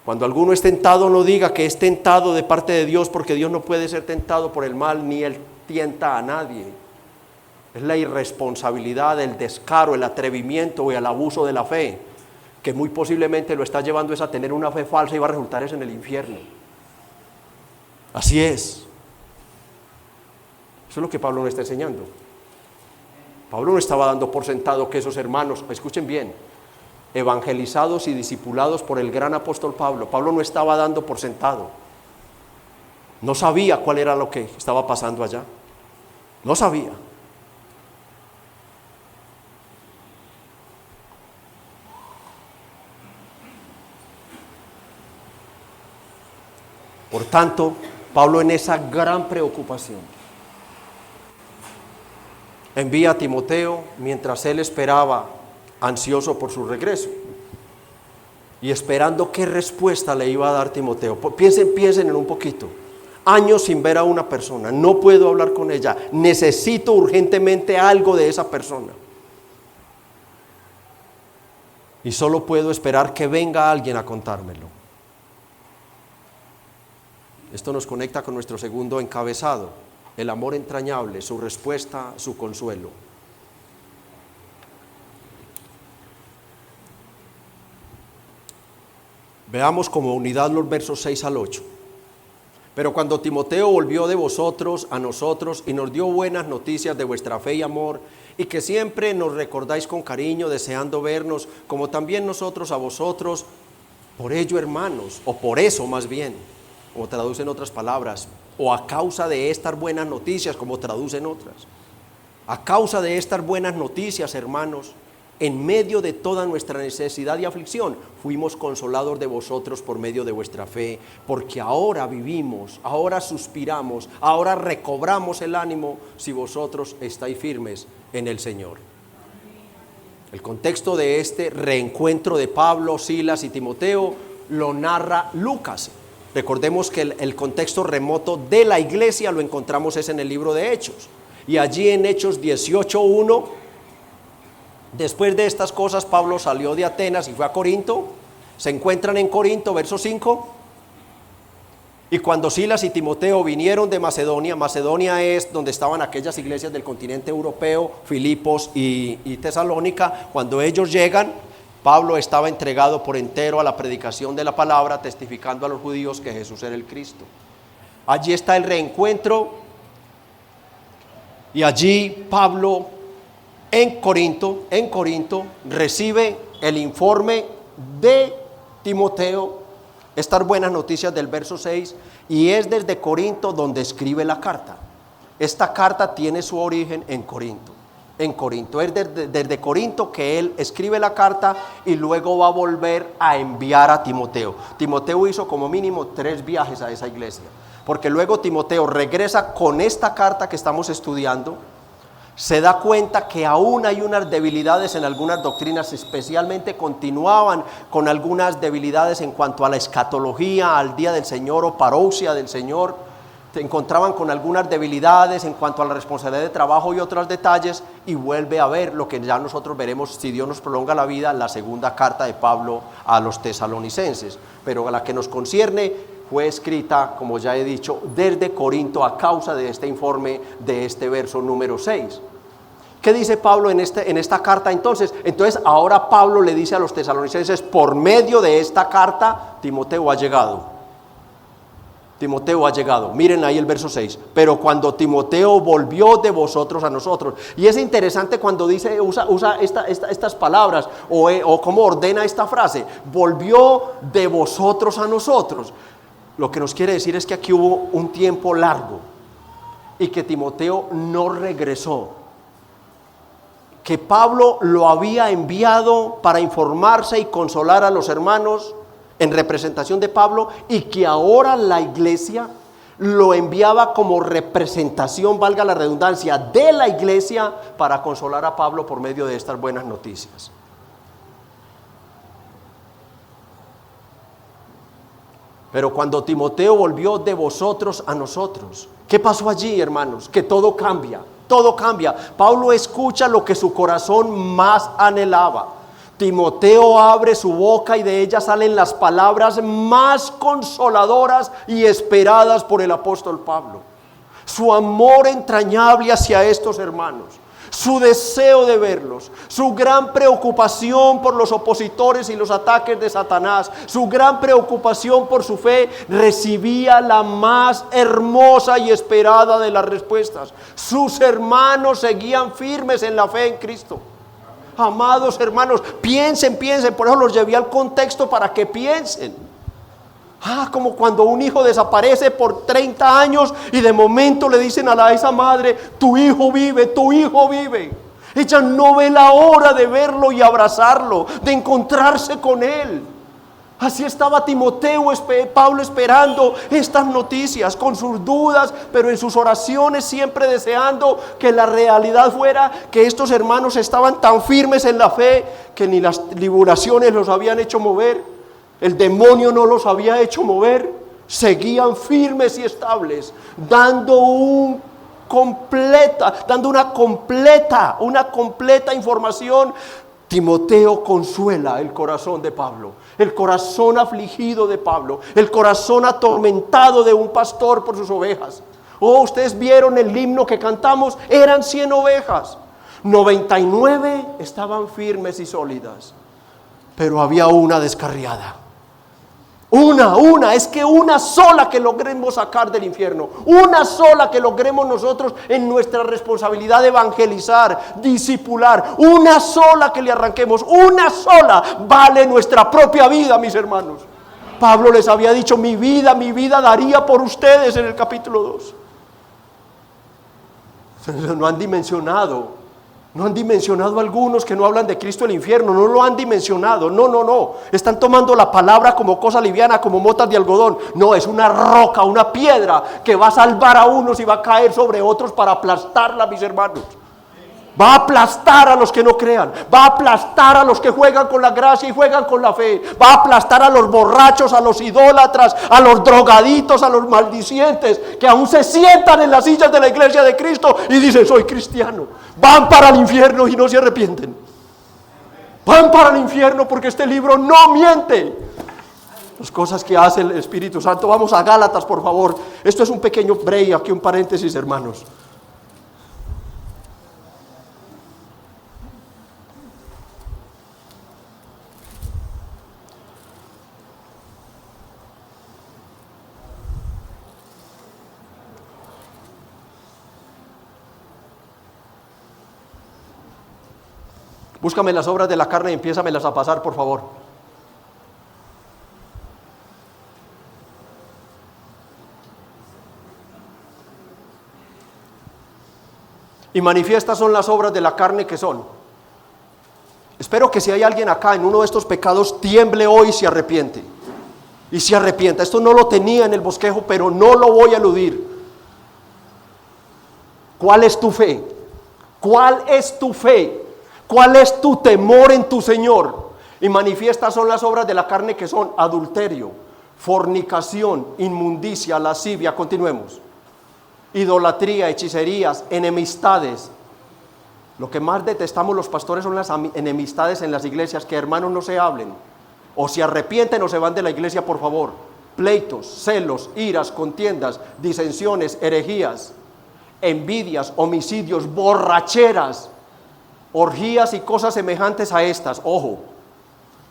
Speaker 1: Cuando alguno es tentado, no diga que es tentado de parte de Dios, porque Dios no puede ser tentado por el mal, ni él tienta a nadie. Es la irresponsabilidad, el descaro, el atrevimiento y el abuso de la fe, que muy posiblemente lo está llevando a tener una fe falsa y va a resultar en el infierno. Así es. Eso es lo que Pablo nos está enseñando. Pablo no estaba dando por sentado que esos hermanos, escuchen bien, evangelizados y discipulados por el gran apóstol Pablo. Pablo no estaba dando por sentado No sabía cuál era lo que estaba pasando allá. No sabía. Por tanto, Pablo, en esa gran preocupación, envía a Timoteo mientras él esperaba, ansioso por su regreso y esperando qué respuesta le iba a dar Timoteo. Piensen en un poquito. Años sin ver a una persona, no puedo hablar con ella, necesito urgentemente algo de esa persona. Y solo puedo esperar que venga alguien a contármelo. Esto nos conecta con nuestro segundo encabezado, el amor entrañable, su respuesta, su consuelo. Veamos como unidad los versos 6 al 8. Pero cuando Timoteo volvió de vosotros a nosotros y nos dio buenas noticias de vuestra fe y amor, y que siempre nos recordáis con cariño, deseando vernos, como también nosotros a vosotros, por ello, hermanos, o por eso más bien, como traducen otras palabras, o a causa de estas buenas noticias, como traducen otras. A causa de estas buenas noticias, hermanos, en medio de toda nuestra necesidad y aflicción, fuimos consolados de vosotros por medio de vuestra fe, porque ahora vivimos, ahora suspiramos, ahora recobramos el ánimo, si vosotros estáis firmes en el Señor. El contexto de este reencuentro de Pablo, Silas y Timoteo lo narra Lucas. Recordemos que el contexto remoto de la iglesia lo encontramos es en el libro de Hechos. Y allí en Hechos 18:1, después de estas cosas, Pablo salió de Atenas y fue a Corinto. Se encuentran en Corinto, verso 5. Y cuando Silas y Timoteo vinieron de Macedonia, Macedonia es donde estaban aquellas iglesias del continente europeo, Filipos y Tesalónica. Cuando ellos llegan, Pablo estaba entregado por entero a la predicación de la palabra, testificando a los judíos que Jesús era el Cristo. Allí está el reencuentro, y allí Pablo en Corinto recibe el informe de Timoteo, estas buenas noticias del verso 6, y es desde Corinto donde escribe la carta. Esta carta tiene su origen en Corinto. Es desde Corinto que él escribe la carta y luego va a volver a enviar a Timoteo. Timoteo hizo como mínimo 3 viajes a esa iglesia, porque luego Timoteo regresa con esta carta que estamos estudiando. Se da cuenta que aún hay unas debilidades en algunas doctrinas, especialmente continuaban con algunas debilidades en cuanto a la escatología, al día del Señor o parousia del Señor. Se encontraban con algunas debilidades en cuanto a la responsabilidad de trabajo y otros detalles, y vuelve a ver lo que ya nosotros veremos, si Dios nos prolonga la vida, la segunda carta de Pablo a los tesalonicenses. Pero la que nos concierne fue escrita, como ya he dicho, desde Corinto a causa de este informe de este verso número 6. ¿Qué dice Pablo en esta carta entonces? Entonces ahora Pablo le dice a los tesalonicenses, por medio de esta carta, Timoteo ha llegado. Miren ahí el verso 6. Pero cuando Timoteo volvió de vosotros a nosotros. Y es interesante cuando dice, usa estas palabras o cómo ordena esta frase. Volvió de vosotros a nosotros. Lo que nos quiere decir es que aquí hubo un tiempo largo y que Timoteo no regresó. Que Pablo lo había enviado para informarse y consolar a los hermanos en representación de Pablo, y que ahora la iglesia lo enviaba como representación, valga la redundancia, de la iglesia para consolar a Pablo por medio de estas buenas noticias. Pero cuando Timoteo volvió de vosotros a nosotros, ¿qué pasó allí, hermanos? Que todo cambia. Pablo escucha lo que su corazón más anhelaba. Timoteo abre su boca y de ella salen las palabras más consoladoras y esperadas por el apóstol Pablo. Su amor entrañable hacia estos hermanos, su deseo de verlos, su gran preocupación por los opositores y los ataques de Satanás, su gran preocupación por su fe, recibía la más hermosa y esperada de las respuestas. Sus hermanos seguían firmes en la fe en Cristo. Amados hermanos, piensen, por eso los llevé al contexto para que piensen. Como cuando un hijo desaparece por 30 años y de momento le dicen a esa madre, tu hijo vive, tu hijo vive. Ella no ve la hora de verlo y abrazarlo, de encontrarse con él. Así estaba Timoteo, Pablo esperando estas noticias, con sus dudas, pero en sus oraciones siempre deseando que la realidad fuera que estos hermanos estaban tan firmes en la fe que ni las tribulaciones los habían hecho mover, el demonio no los había hecho mover, seguían firmes y estables, dando una completa información. Timoteo consuela el corazón de Pablo, el corazón afligido de Pablo, el corazón atormentado de un pastor por sus ovejas. Ustedes vieron el himno que cantamos, eran 100 ovejas, 99 estaban firmes y sólidas, pero había una descarriada. Es que una sola que logremos sacar del infierno, una sola que logremos nosotros en nuestra responsabilidad de evangelizar, discipular, una sola que le arranquemos, una sola vale nuestra propia vida, mis hermanos. Pablo les había dicho, mi vida daría por ustedes en el capítulo 2. No han dimensionado algunos que no hablan de Cristo el infierno, no lo han dimensionado, no, están tomando la palabra como cosa liviana, como motas de algodón. No, es una roca, una piedra que va a salvar a unos y va a caer sobre otros para aplastarla, mis hermanos. Va a aplastar a los que no crean, va a aplastar a los que juegan con la gracia y juegan con la fe, va a aplastar a los borrachos, a los idólatras, a los drogaditos, a los maldicientes que aún se sientan en las sillas de la iglesia de Cristo y dicen soy cristiano. Van para el infierno y no se arrepienten. Van para el infierno porque este libro no miente. Las cosas que hace el Espíritu Santo. Vamos a Gálatas, por favor. Esto es un pequeño break, aquí un paréntesis, hermanos. Búscame las obras de la carne y empiézamelas a pasar, por favor. Y manifiestas son las obras de la carne que son. Espero que si hay alguien acá en uno de estos pecados, tiemble hoy y se arrepiente. Y se arrepienta. Esto no lo tenía en el bosquejo, pero no lo voy a eludir. ¿Cuál es tu fe? ¿Cuál es tu fe? ¿Cuál es tu temor en tu Señor? Y manifiestas son las obras de la carne que son adulterio, fornicación, inmundicia, lascivia, continuemos, idolatría, hechicerías, enemistades. Lo que más detestamos los pastores son las enemistades en las iglesias, que hermanos no se hablen, o se arrepienten o se van de la iglesia, por favor. Pleitos, celos, iras, contiendas, disensiones, herejías, envidias, homicidios, borracheras, orgías y cosas semejantes a estas. Ojo,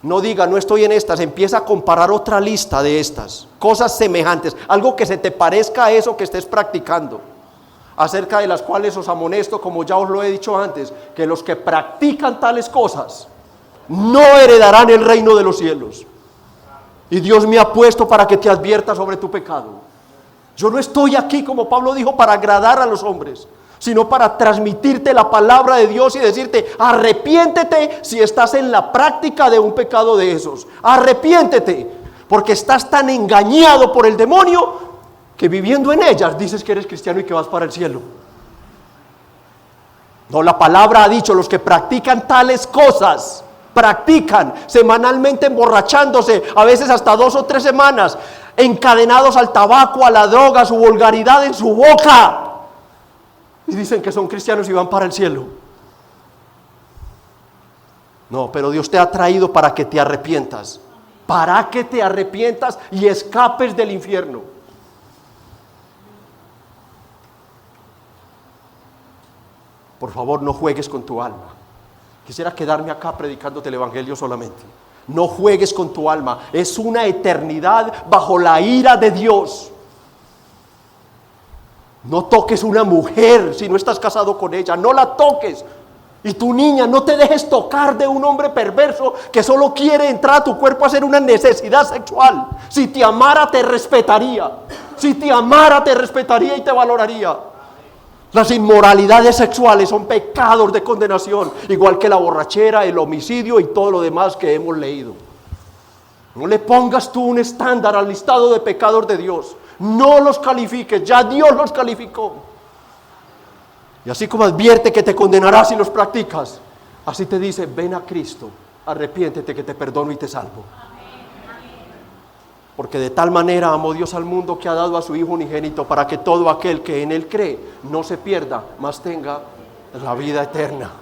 Speaker 1: no diga no estoy en estas, empieza a comparar otra lista de estas cosas semejantes, algo que se te parezca a eso que estés practicando, acerca de las cuales os amonesto, como ya os lo he dicho antes, que los que practican tales cosas no heredarán el reino de los cielos. Y Dios me ha puesto para que te advierta sobre tu pecado. Yo no estoy aquí, como Pablo dijo, para agradar a los hombres, sino para transmitirte la palabra de Dios y decirte, arrepiéntete si estás en la práctica de un pecado de esos. Arrepiéntete, porque estás tan engañado por el demonio que viviendo en ellas dices que eres cristiano y que vas para el cielo. No, la palabra ha dicho, los que practican tales cosas, practican semanalmente emborrachándose, a veces hasta 2 o 3 semanas, encadenados al tabaco, a la droga, a su vulgaridad en su boca. Y dicen que son cristianos y van para el cielo. No, pero Dios te ha traído para que te arrepientas. Para que te arrepientas y escapes del infierno. Por favor, no juegues con tu alma. Quisiera quedarme acá predicándote el evangelio solamente. No juegues con tu alma. Es una eternidad bajo la ira de Dios. No toques una mujer si no estás casado con ella, no la toques. Y tu niña, no te dejes tocar de un hombre perverso que solo quiere entrar a tu cuerpo a hacer una necesidad sexual. Si te amara, te respetaría. Si te amara, te respetaría y te valoraría. Las inmoralidades sexuales son pecados de condenación, igual que la borrachera, el homicidio y todo lo demás que hemos leído. No le pongas tú un estándar al listado de pecados de Dios. No los califiques, ya Dios los calificó. Y así como advierte que te condenará si los practicas, así te dice: ven a Cristo, arrepiéntete que te perdono y te salvo. Porque de tal manera amó Dios al mundo que ha dado a su Hijo unigénito, para que todo aquel que en Él cree no se pierda, mas tenga la vida eterna.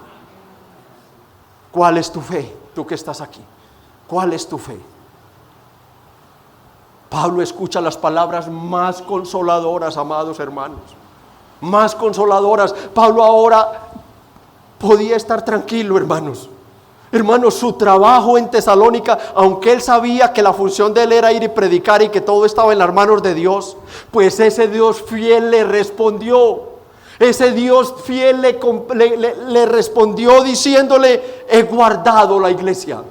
Speaker 1: ¿Cuál es tu fe? Tú que estás aquí, ¿cuál es tu fe? Pablo escucha las palabras más consoladoras, amados hermanos, más consoladoras. Pablo ahora podía estar tranquilo, hermanos. Hermanos, su trabajo en Tesalónica, aunque él sabía que la función de él era ir y predicar y que todo estaba en las manos de Dios, pues ese Dios fiel le respondió. Ese Dios fiel le respondió diciéndole: he guardado la iglesia,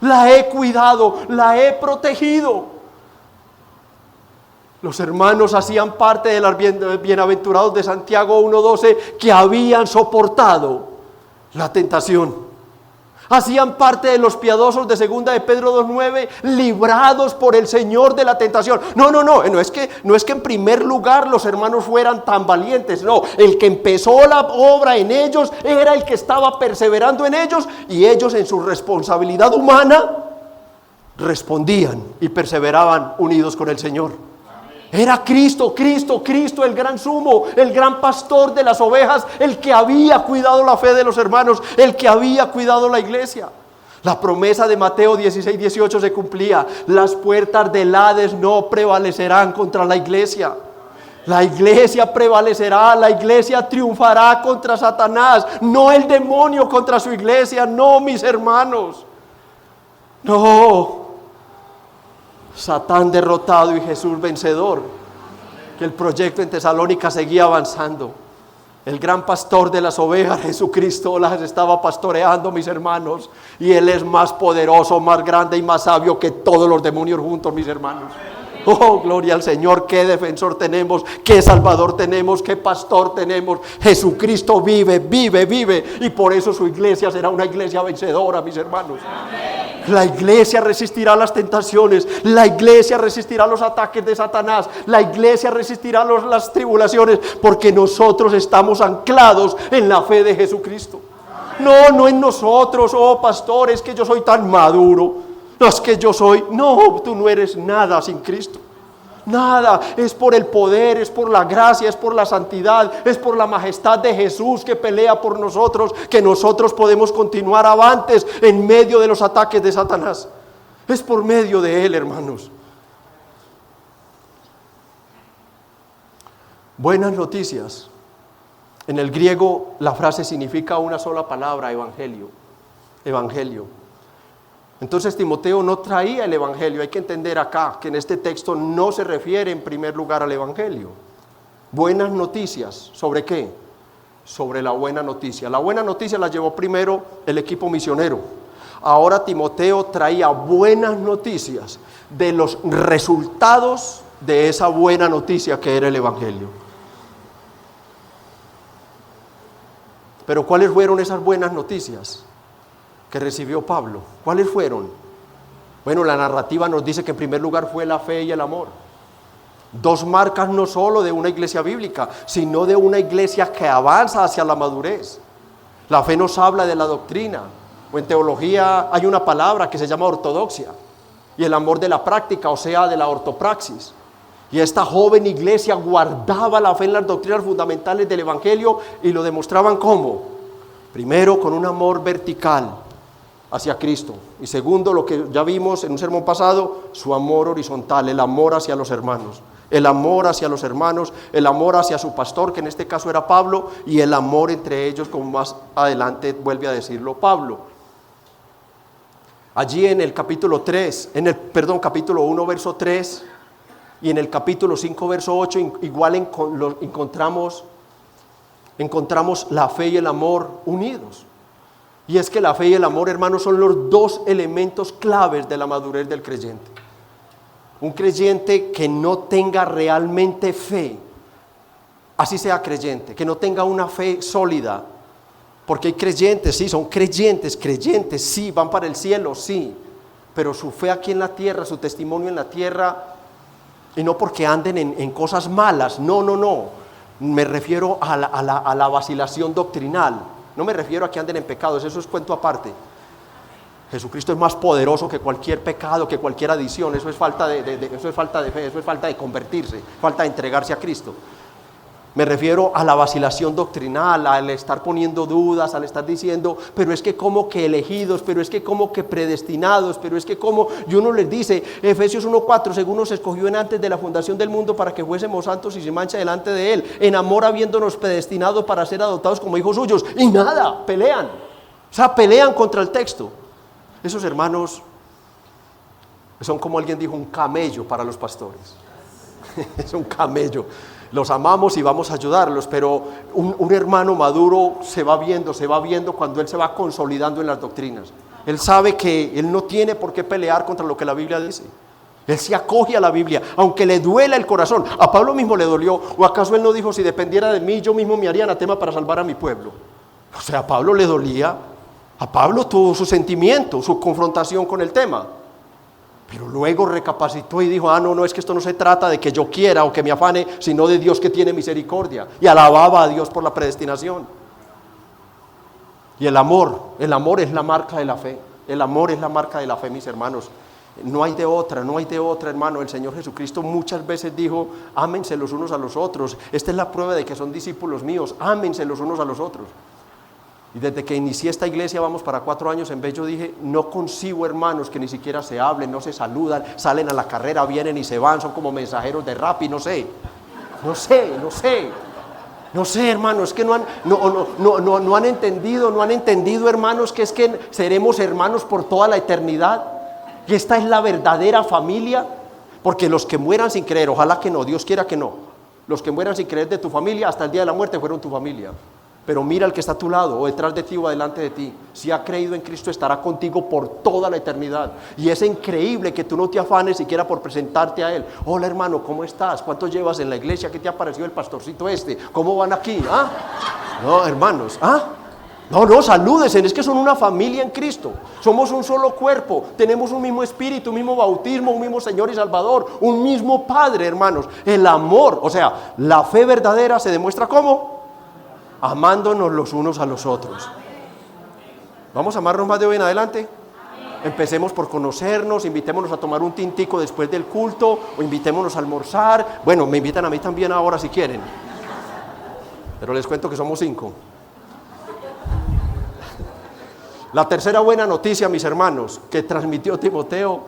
Speaker 1: la he cuidado, la he protegido. Los hermanos hacían parte de los bienaventurados de Santiago 1:12 que habían soportado la tentación. Hacían parte de los piadosos de 2 de Pedro 2:9, librados por el Señor de la tentación. No es que en primer lugar los hermanos fueran tan valientes. No, el que empezó la obra en ellos era el que estaba perseverando en ellos, y ellos en su responsabilidad humana respondían y perseveraban unidos con el Señor. Era Cristo, el gran sumo, el gran pastor de las ovejas, el que había cuidado la fe de los hermanos, el que había cuidado la iglesia. La promesa de Mateo 16:18 se cumplía: las puertas del Hades no prevalecerán contra la iglesia. La iglesia prevalecerá, la iglesia triunfará contra Satanás, no el demonio contra su iglesia, no, mis hermanos. No. Satán derrotado y Jesús vencedor. Que el proyecto en Tesalónica seguía avanzando. El gran pastor de las ovejas, Jesucristo, las estaba pastoreando, mis hermanos, y Él es más poderoso, más grande y más sabio que todos los demonios juntos, mis hermanos. Oh, gloria al Señor. Qué defensor tenemos, qué salvador tenemos, qué pastor tenemos. Jesucristo vive, y por eso su iglesia será una iglesia vencedora, mis hermanos. Amén. La iglesia resistirá las tentaciones, la iglesia resistirá los ataques de Satanás, la iglesia resistirá las tribulaciones, porque nosotros estamos anclados en la fe de Jesucristo. No en nosotros: oh pastor, es que yo soy tan maduro, no es que yo soy. No, tú no eres nada sin Cristo. Nada, es por el poder, es por la gracia, es por la santidad, es por la majestad de Jesús que pelea por nosotros, que nosotros podemos continuar avantes en medio de los ataques de Satanás. Es por medio de Él, hermanos. Buenas noticias. En el griego la frase significa una sola palabra: evangelio. Evangelio. Entonces Timoteo no traía el evangelio. Hay que entender acá que en este texto no se refiere en primer lugar al evangelio. Buenas noticias. ¿Sobre qué? Sobre la buena noticia. La buena noticia la llevó primero el equipo misionero. Ahora Timoteo traía buenas noticias de los resultados de esa buena noticia que era el evangelio. Pero ¿cuáles fueron esas buenas noticias que recibió Pablo? ¿Cuáles fueron? Bueno, la narrativa nos dice que en primer lugar fue la fe y el amor. Dos marcas no solo de una iglesia bíblica, sino de una iglesia que avanza hacia la madurez. La fe nos habla de la doctrina, o en teología hay una palabra que se llama ortodoxia, y el amor de la práctica, o sea, de la ortopraxis. Y esta joven iglesia guardaba la fe en las doctrinas fundamentales del evangelio, y lo demostraban ¿cómo? Primero, con un amor vertical hacia Cristo, y segundo, lo que ya vimos en un sermón pasado, su amor horizontal, el amor hacia los hermanos, el amor hacia los hermanos, el amor hacia su pastor, que en este caso era Pablo, y el amor entre ellos, como más adelante vuelve a decirlo Pablo. Allí en el capítulo capítulo 1, verso 3, y en el capítulo 5, verso 8, igual encontramos la fe y el amor unidos. Y es que la fe y el amor, hermanos, son los dos elementos claves de la madurez del creyente. Un creyente que no tenga realmente fe, así sea creyente, que no tenga una fe sólida, porque hay creyentes, sí, son creyentes, sí, van para el cielo, sí, pero su fe aquí en la tierra, su testimonio en la tierra, y no porque anden en cosas malas, no, me refiero a la vacilación doctrinal, no me refiero a que anden en pecados, eso es cuento aparte. Jesucristo es más poderoso que cualquier pecado, que cualquier adicción, eso es falta de fe, eso es falta de convertirse, falta de entregarse a Cristo. Me refiero a la vacilación doctrinal, al estar poniendo dudas, al estar diciendo, pero es que como que elegidos, pero es que como que predestinados, pero es que como, y uno les dice, Efesios 1:4, según nos escogió antes de la fundación del mundo para que fuésemos santos y sin mancha delante de Él, en amor habiéndonos predestinado para ser adoptados como hijos suyos, y nada, pelean, o sea, pelean contra el texto. Esos hermanos son, como alguien dijo, un camello para los pastores, es un camello. Los amamos y vamos a ayudarlos, pero un hermano maduro se va viendo cuando él se va consolidando en las doctrinas. Él sabe que él no tiene por qué pelear contra lo que la Biblia dice. Él se acoge a la Biblia, aunque le duela el corazón. A Pablo mismo le dolió, ¿o acaso él no dijo, si dependiera de mí, yo mismo me haría anatema para salvar a mi pueblo? O sea, a Pablo le dolía, a Pablo tuvo su sentimiento, su confrontación con el tema. Pero luego recapacitó y dijo, no, es que esto no se trata de que yo quiera o que me afane, sino de Dios que tiene misericordia. Y alababa a Dios por la predestinación. Y el amor es la marca de la fe. El amor es la marca de la fe, mis hermanos. No hay de otra, hermano. El Señor Jesucristo muchas veces dijo, ámense los unos a los otros. Esta es la prueba de que son discípulos míos, ámense los unos a los otros. Y desde que inicié esta iglesia, vamos para 4 años en vez, yo dije, no concibo, hermanos, que ni siquiera se hablen, no se saludan, salen a la carrera, vienen y se van, son como mensajeros de Rappi, no sé, hermanos, es que no han entendido, hermanos, que es que seremos hermanos por toda la eternidad, y esta es la verdadera familia, porque los que mueran sin creer, ojalá que no, Dios quiera que no, los que mueran sin creer de tu familia, hasta el día de la muerte fueron tu familia. Pero mira al que está a tu lado, o detrás de ti, o delante de ti. Si ha creído en Cristo, estará contigo por toda la eternidad. Y es increíble que tú no te afanes siquiera por presentarte a Él. Hola, hermano, ¿cómo estás? ¿Cuánto llevas en la iglesia? ¿Qué te ha parecido el pastorcito este? ¿Cómo van aquí? No, hermanos, No, salúdense, es que son una familia en Cristo. Somos un solo cuerpo, tenemos un mismo espíritu, un mismo bautismo, un mismo Señor y Salvador, un mismo Padre, hermanos. El amor, o sea, la fe verdadera se demuestra ¿cómo? Amándonos los unos a los otros. ¿Vamos a amarnos más de hoy en adelante? Empecemos por conocernos, invitémonos a tomar un tintico después del culto, o invitémonos a almorzar. Bueno, me invitan a mí también ahora si quieren, pero les cuento que somos 5. La tercera buena noticia, mis hermanos, que transmitió Timoteo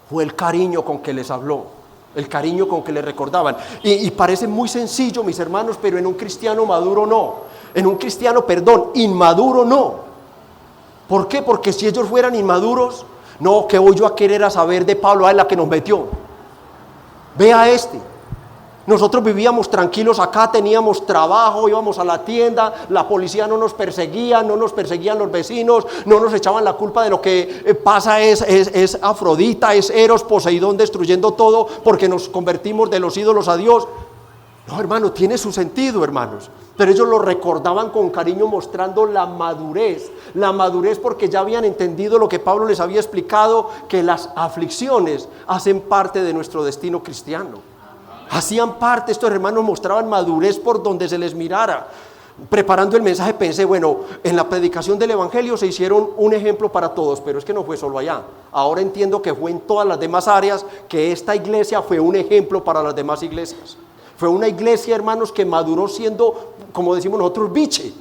Speaker 1: fue el cariño con que les habló. El cariño con que le recordaban. Y parece muy sencillo, mis hermanos, pero en un cristiano maduro no. En un cristiano, inmaduro no. ¿Por qué? Porque si ellos fueran inmaduros, no, ¿qué voy yo a querer a saber de Pablo? A él la que nos metió. Vea este. Nosotros vivíamos tranquilos acá, teníamos trabajo, íbamos a la tienda, la policía no nos perseguía, no nos perseguían los vecinos, no nos echaban la culpa de lo que pasa es Afrodita, es Eros, Poseidón destruyendo todo porque nos convertimos de los ídolos a Dios. No, hermano, tiene su sentido, hermanos, pero ellos lo recordaban con cariño mostrando la madurez porque ya habían entendido lo que Pablo les había explicado, que las aflicciones hacen parte de nuestro destino cristiano. Hacían parte, estos hermanos mostraban madurez por donde se les mirara. Preparando el mensaje pensé, bueno, en la predicación del evangelio se hicieron un ejemplo para todos, pero es que no fue solo allá. Ahora entiendo que fue en todas las demás áreas, que esta iglesia fue un ejemplo para las demás iglesias. Fue una iglesia, hermanos, que maduró siendo, como decimos nosotros, biche.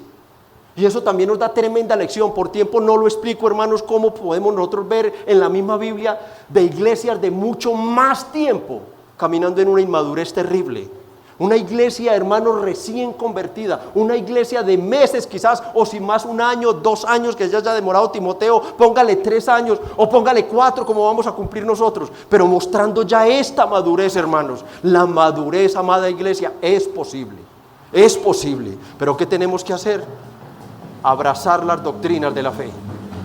Speaker 1: Y eso también nos da tremenda lección. Por tiempo no lo explico, hermanos, cómo podemos nosotros ver en la misma Biblia de iglesias de mucho más tiempo caminando en una inmadurez terrible. Una iglesia, hermanos, recién convertida, una iglesia de meses quizás, o si más 1 año, 2 años que ya haya demorado Timoteo, póngale 3 años o póngale 4 como vamos a cumplir nosotros, pero mostrando ya esta madurez, hermanos. La madurez, amada iglesia, es posible, pero ¿qué tenemos que hacer? abrazar las doctrinas de la fe,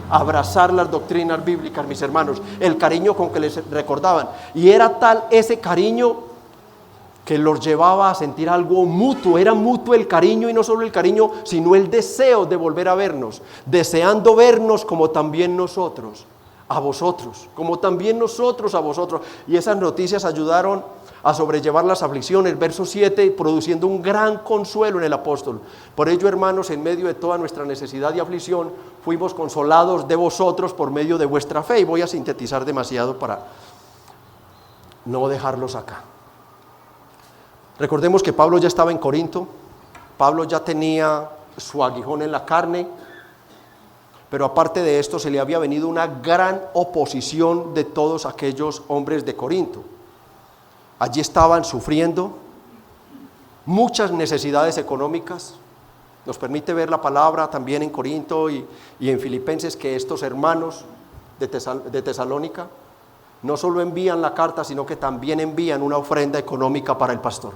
Speaker 1: abrazar las doctrinas bíblicas, mis hermanos, el cariño con que les recordaban. Y era tal ese cariño que los llevaba a sentir algo mutuo, era mutuo el cariño, y no solo el cariño, sino el deseo de volver a vernos, deseando vernos como también nosotros a vosotros, como también nosotros a vosotros. Y esas noticias ayudaron a sobrellevar las aflicciones. Verso 7, produciendo un gran consuelo en el apóstol. Por ello, hermanos, en medio de toda nuestra necesidad y aflicción, fuimos consolados de vosotros por medio de vuestra fe. Y voy a sintetizar demasiado para no dejarlos acá. Recordemos que Pablo ya estaba en Corinto, Pablo ya tenía su aguijón en la carne, pero aparte de esto se le había venido una gran oposición de todos aquellos hombres de Corinto. Allí estaban sufriendo muchas necesidades económicas. Nos permite ver la palabra también en Corinto y en Filipenses, que estos hermanos de Tesalónica no solo envían la carta, sino que también envían una ofrenda económica para el pastor.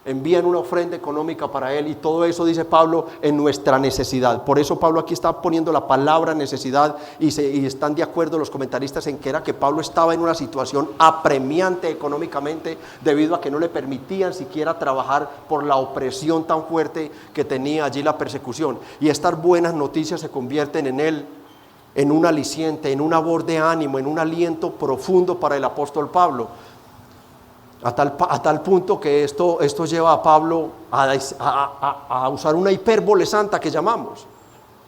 Speaker 1: Envían una ofrenda económica para él, y todo eso, dice Pablo, en nuestra necesidad. Por eso Pablo aquí está poniendo la palabra necesidad, y están de acuerdo los comentaristas en que era que Pablo estaba en una situación apremiante económicamente, debido a que no le permitían siquiera trabajar por la opresión tan fuerte que tenía allí la persecución. Y estas buenas noticias se convierten en él en un aliciente, en una voz de ánimo, en un aliento profundo para el apóstol Pablo. A tal punto que esto lleva a Pablo a usar una hipérbole santa que llamamos.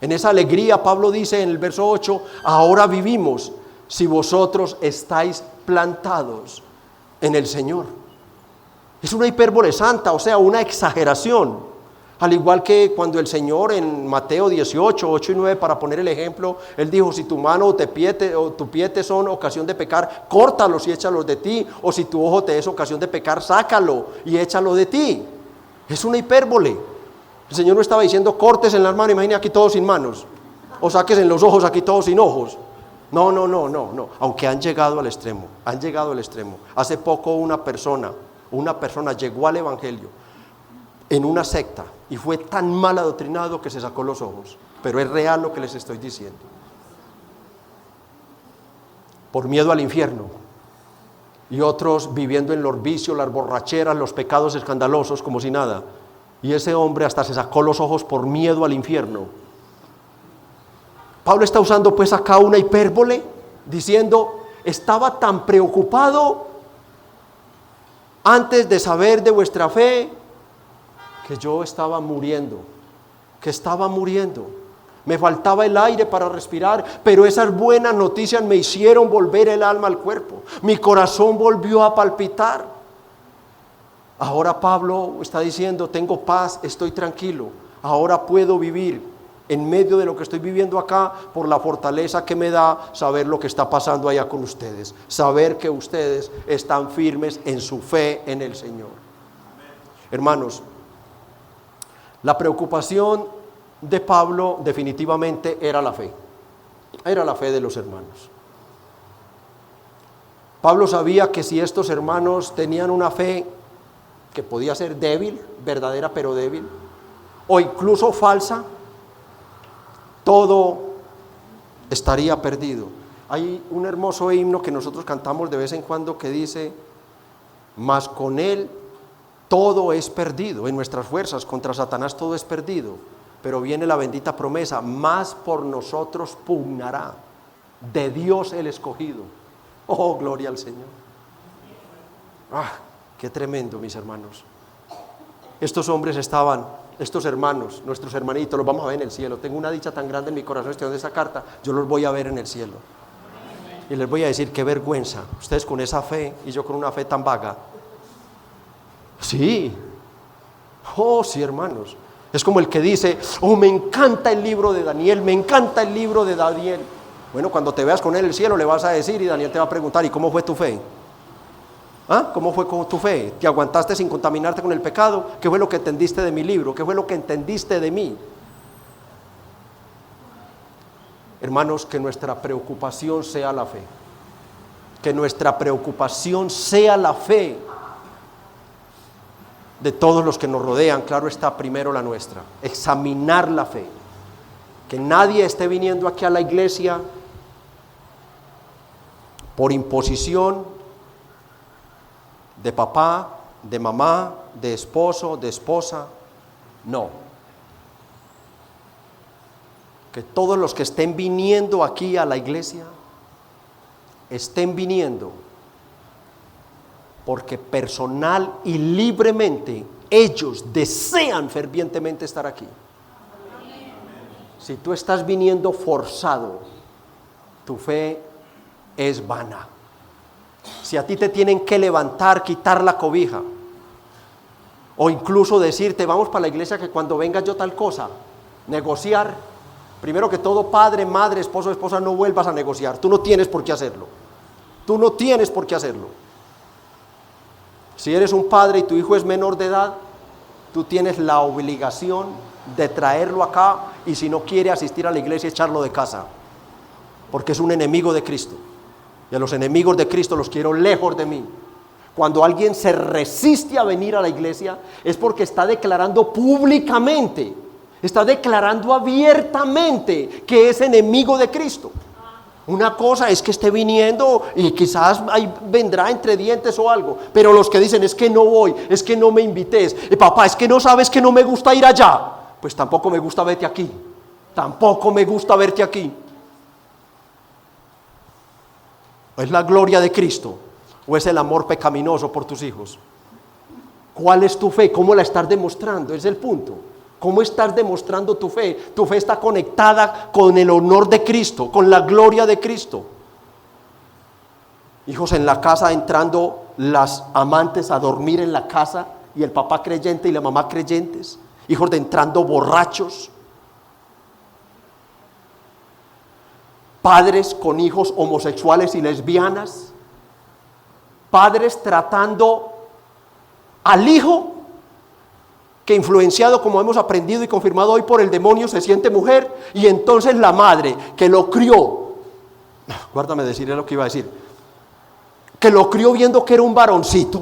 Speaker 1: En esa alegría Pablo dice en el verso 8, ahora vivimos si vosotros estáis plantados en el Señor. Es una hipérbole santa, o sea, una exageración. Al igual que cuando el Señor en Mateo 18, 8 y 9, para poner el ejemplo, Él dijo, si tu mano o tu pie te son ocasión de pecar, córtalos y échalos de ti, o si tu ojo te es ocasión de pecar, sácalo y échalo de ti. Es una hipérbole. El Señor no estaba diciendo, cortes en las manos, imagine aquí todos sin manos, o saques en los ojos aquí todos sin ojos. No, aunque han llegado al extremo. Hace poco una persona llegó al Evangelio en una secta y fue tan mal adoctrinado que se sacó los ojos. Pero es real lo que les estoy diciendo. Por miedo al infierno. Y otros viviendo en los vicios, las borracheras, los pecados escandalosos como si nada. Y ese hombre hasta se sacó los ojos por miedo al infierno. Pablo está usando pues acá una hipérbole, diciendo, estaba tan preocupado antes de saber de vuestra fe, que yo estaba muriendo, me faltaba el aire para respirar, pero esas buenas noticias me hicieron volver el alma al cuerpo, mi corazón volvió a palpitar. Ahora Pablo está diciendo, tengo paz, estoy tranquilo, ahora puedo vivir en medio de lo que estoy viviendo acá, por la fortaleza que me da saber lo que está pasando allá con ustedes, saber que ustedes están firmes en su fe en el Señor. Hermanos, la preocupación de Pablo definitivamente era la fe de los hermanos. Pablo sabía que si estos hermanos tenían una fe que podía ser débil, verdadera pero débil, o incluso falsa, todo estaría perdido. Hay un hermoso himno que nosotros cantamos de vez en cuando que dice, mas con él todo es perdido, en nuestras fuerzas contra Satanás todo es perdido, pero viene la bendita promesa, más por nosotros pugnará, de Dios el escogido. Oh, gloria al Señor. Qué tremendo, mis hermanos. Estos hermanos, nuestros hermanitos, los vamos a ver en el cielo. Tengo una dicha tan grande en mi corazón estudiando esa carta, yo los voy a ver en el cielo. Y les voy a decir, qué vergüenza, ustedes con esa fe y yo con una fe tan vaga. Sí, sí, hermanos. Es como el que dice, me encanta el libro de Daniel, me encanta el libro de Daniel. Bueno, cuando te veas con él en el cielo le vas a decir, y Daniel te va a preguntar, ¿y cómo fue tu fe? ¿Cómo fue con tu fe? ¿Te aguantaste sin contaminarte con el pecado? ¿Qué fue lo que entendiste de mi libro? ¿Qué fue lo que entendiste de mí? Hermanos, que nuestra preocupación sea la fe. Que nuestra preocupación sea la fe de todos los que nos rodean. Claro está, primero la nuestra. Examinar la fe. Que nadie esté viniendo aquí a la iglesia por imposición de papá, de mamá, de esposo, de esposa. No. Que todos los que estén viniendo aquí a la iglesia estén viniendo porque personal y libremente ellos desean fervientemente estar aquí. Si tú estás viniendo forzado, tu fe es vana. Si a ti te tienen que levantar, quitar la cobija, o incluso decirte, vamos para la iglesia que cuando venga yo tal cosa, negociar, primero que todo, padre, madre, esposo, esposa, no vuelvas a negociar. Tú no tienes por qué hacerlo. Tú no tienes por qué hacerlo. Si eres un padre y tu hijo es menor de edad, tú tienes la obligación de traerlo acá, y si no quiere asistir a la iglesia, echarlo de casa, porque es un enemigo de Cristo, y a los enemigos de Cristo los quiero lejos de mí. Cuando alguien se resiste a venir a la iglesia, es porque está declarando públicamente, está declarando abiertamente que es enemigo de Cristo. Una cosa es que esté viniendo y quizás ahí vendrá entre dientes o algo, pero los que dicen, es que no voy, es que no me invites, papá, es que no sabes que no me gusta ir allá, pues tampoco me gusta verte aquí, tampoco me gusta verte aquí. ¿Es la gloria de Cristo o es el amor pecaminoso por tus hijos? ¿Cuál es tu fe? ¿Cómo la estás demostrando? Es el punto. ¿Cómo estás demostrando tu fe? Tu fe está conectada con el honor de Cristo, con la gloria de Cristo. Hijos en la casa, entrando las amantes a dormir en la casa, y el papá creyente y la mamá creyentes. Hijos de entrando borrachos. Padres con hijos homosexuales y lesbianas. Padres tratando al hijo que, influenciado, como hemos aprendido y confirmado hoy, por el demonio, se siente mujer, y entonces la madre que lo crió, guárdame decirle lo que iba a decir, que lo crió viendo que era un varoncito,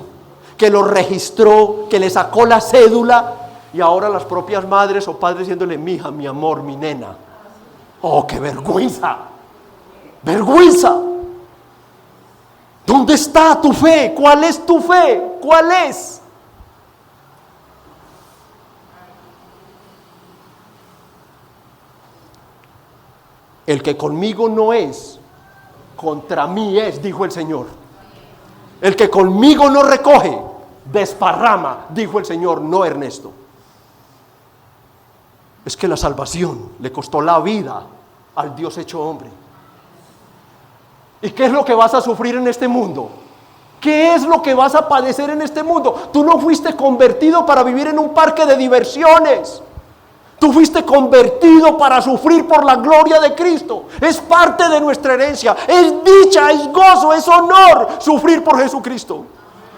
Speaker 1: que lo registró, que le sacó la cédula, y ahora las propias madres o padres diciéndole, mi hija, mi amor, mi nena. ¡Oh, qué vergüenza! ¡Vergüenza! ¿Dónde está tu fe? ¿Cuál es tu fe? ¿Cuál es? El que conmigo no es, contra mí es, dijo el Señor. El que conmigo no recoge, desparrama, dijo el Señor, no Ernesto. Es que la salvación le costó la vida al Dios hecho hombre. ¿Y qué es lo que vas a sufrir en este mundo? ¿Qué es lo que vas a padecer en este mundo? Tú no fuiste convertido para vivir en un parque de diversiones. Tú fuiste convertido para sufrir por la gloria de Cristo. Es parte de nuestra herencia. Es dicha, es gozo, es honor sufrir por Jesucristo.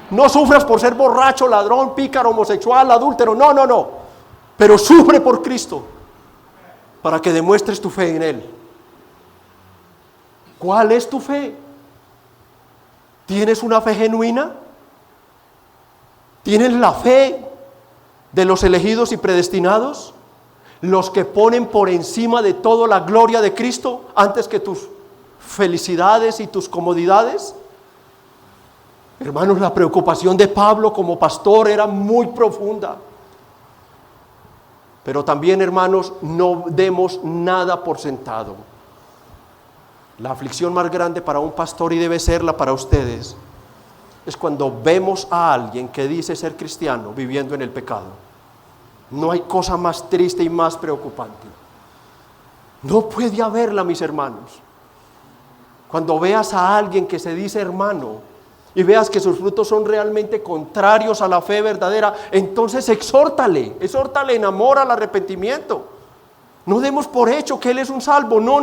Speaker 1: No sufras por ser borracho, ladrón, pícaro, homosexual, adúltero. No, no, no. Pero sufre por Cristo para que demuestres tu fe en Él. ¿Cuál es tu fe? ¿Tienes una fe genuina? ¿Tienes la fe de los elegidos y predestinados? Los que ponen por encima de todo la gloria de Cristo antes que tus felicidades y tus comodidades. Hermanos, la preocupación de Pablo como pastor era muy profunda. Pero también, hermanos, no demos nada por sentado. La aflicción más grande para un pastor, y debe serla para ustedes, es cuando vemos a alguien que dice ser cristiano viviendo en el pecado. No hay cosa más triste y más preocupante. No puede haberla, mis hermanos. Cuando veas a alguien que se dice hermano y veas que sus frutos son realmente contrarios a la fe verdadera, entonces exhórtale en amor al arrepentimiento. No demos por hecho que él es un salvo. No.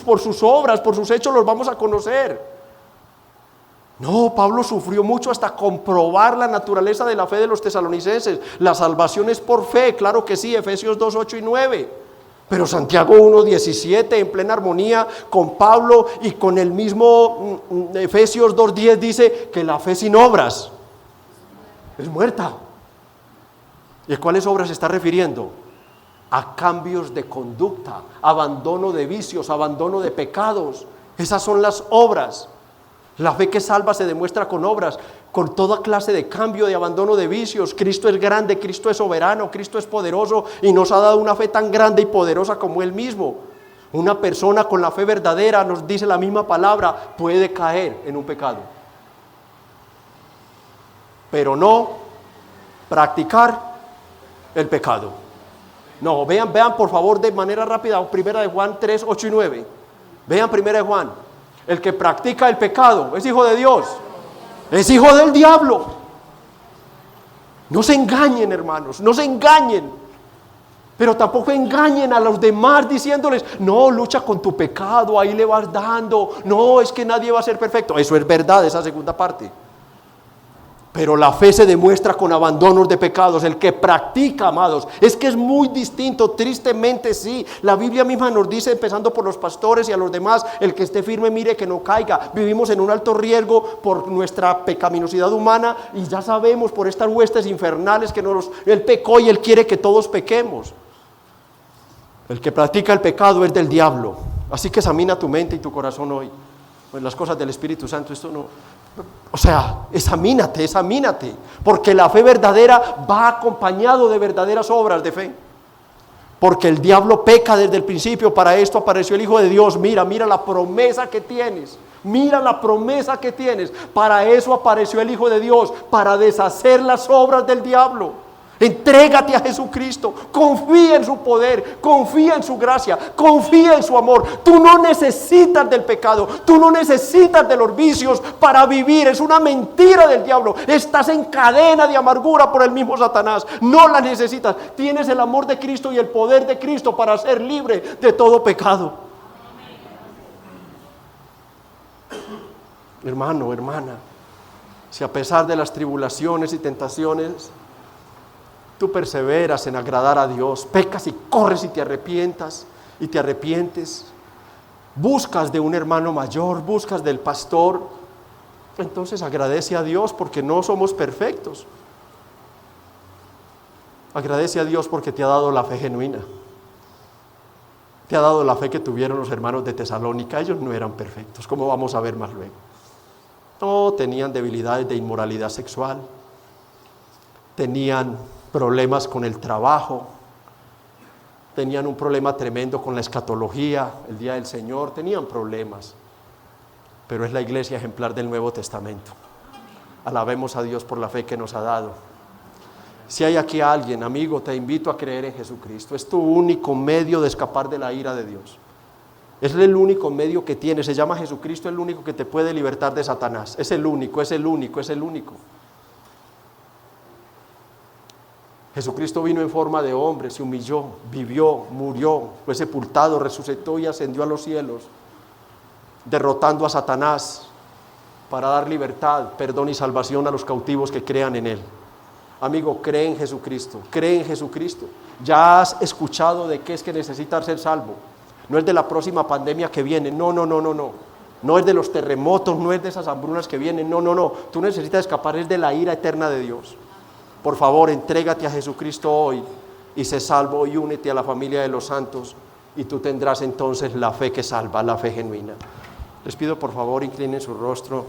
Speaker 1: Por sus obras, por sus hechos los vamos a conocer. No, Pablo sufrió mucho hasta comprobar la naturaleza de la fe de los tesalonicenses. La salvación es por fe, claro que sí, Efesios 2, 8 y 9. Pero Santiago 1, 17, en plena armonía con Pablo y con el mismo Efesios 2, 10, dice que la fe sin obras es muerta. ¿Y a cuáles obras se está refiriendo? a cambios de conducta, abandono de vicios, abandono de pecados. Esas son las obras. La fe que salva se demuestra con obras, con toda clase de cambio, de abandono de vicios. Cristo es grande, Cristo es soberano, Cristo es poderoso y nos ha dado una fe tan grande y poderosa como Él mismo. Una persona con la fe verdadera, nos dice la misma palabra, puede caer en un pecado, pero no practicar el pecado. No, vean por favor de manera rápida, 1 de Juan 3, 8 y 9. Vean 1 de Juan. El que practica el pecado es hijo de Dios, es hijo del diablo. No se engañen, hermanos, no se engañen. Pero tampoco engañen a los demás diciéndoles, no, lucha con tu pecado, ahí le vas dando. No, es que nadie va a ser perfecto. Eso es verdad, esa segunda parte. Pero la fe se demuestra con abandonos de pecados. El que practica, amados, es que es muy distinto, tristemente sí. La Biblia misma nos dice, empezando por los pastores y a los demás, el que esté firme mire que no caiga. Vivimos en un alto riesgo por nuestra pecaminosidad humana y ya sabemos por estas huestes infernales que Él pecó y Él quiere que todos pequemos. El que practica el pecado es del diablo. Así que examina tu mente y tu corazón hoy. Pues las cosas del Espíritu Santo, esto no... O sea, examínate, porque la fe verdadera va acompañado de verdaderas obras de fe. Porque el diablo peca desde el principio, para esto apareció el Hijo de Dios. Mira la promesa que tienes, para eso apareció el Hijo de Dios, para deshacer las obras del diablo. Entrégate a Jesucristo, confía en su poder, confía en su gracia, confía en su amor. Tú no necesitas del pecado, tú no necesitas de los vicios para vivir. Es una mentira del diablo. Estás en cadena de amargura por el mismo Satanás. No la necesitas. Tienes el amor de Cristo y el poder de Cristo para ser libre de todo pecado. Hermano, hermana, si a pesar de las tribulaciones y tentaciones tú perseveras en agradar a Dios, pecas y corres y te arrepientes, buscas de un hermano mayor, buscas del pastor, entonces agradece a Dios porque no somos perfectos. Agradece a Dios porque te ha dado la fe genuina. Te ha dado la fe que tuvieron los hermanos de Tesalónica. Ellos no eran perfectos, como vamos a ver más luego. No, tenían debilidades de inmoralidad sexual, tenían problemas con el trabajo, tenían un problema tremendo con la escatología, el día del Señor, tenían problemas, pero es la iglesia ejemplar del Nuevo Testamento. Alabemos a Dios por la fe que nos ha dado. Si hay aquí alguien, amigo, te invito a creer en Jesucristo. Es tu único medio de escapar de la ira de Dios. Es el único medio que tienes. Se llama Jesucristo, el único que te puede libertar de Satanás. Es el único. Jesucristo vino en forma de hombre, se humilló, vivió, murió, fue sepultado, resucitó y ascendió a los cielos, derrotando a Satanás para dar libertad, perdón y salvación a los cautivos que crean en Él. Amigo, cree en Jesucristo. Ya has escuchado de qué es que necesitas ser salvo. No es de la próxima pandemia que viene, no. No es de los terremotos, no es de esas hambrunas que vienen, no. Tú necesitas escapar, es de la ira eterna de Dios. Por favor, entrégate a Jesucristo hoy y sé salvo y únete a la familia de los santos y tú tendrás entonces la fe que salva, la fe genuina. Les pido por favor, inclinen su rostro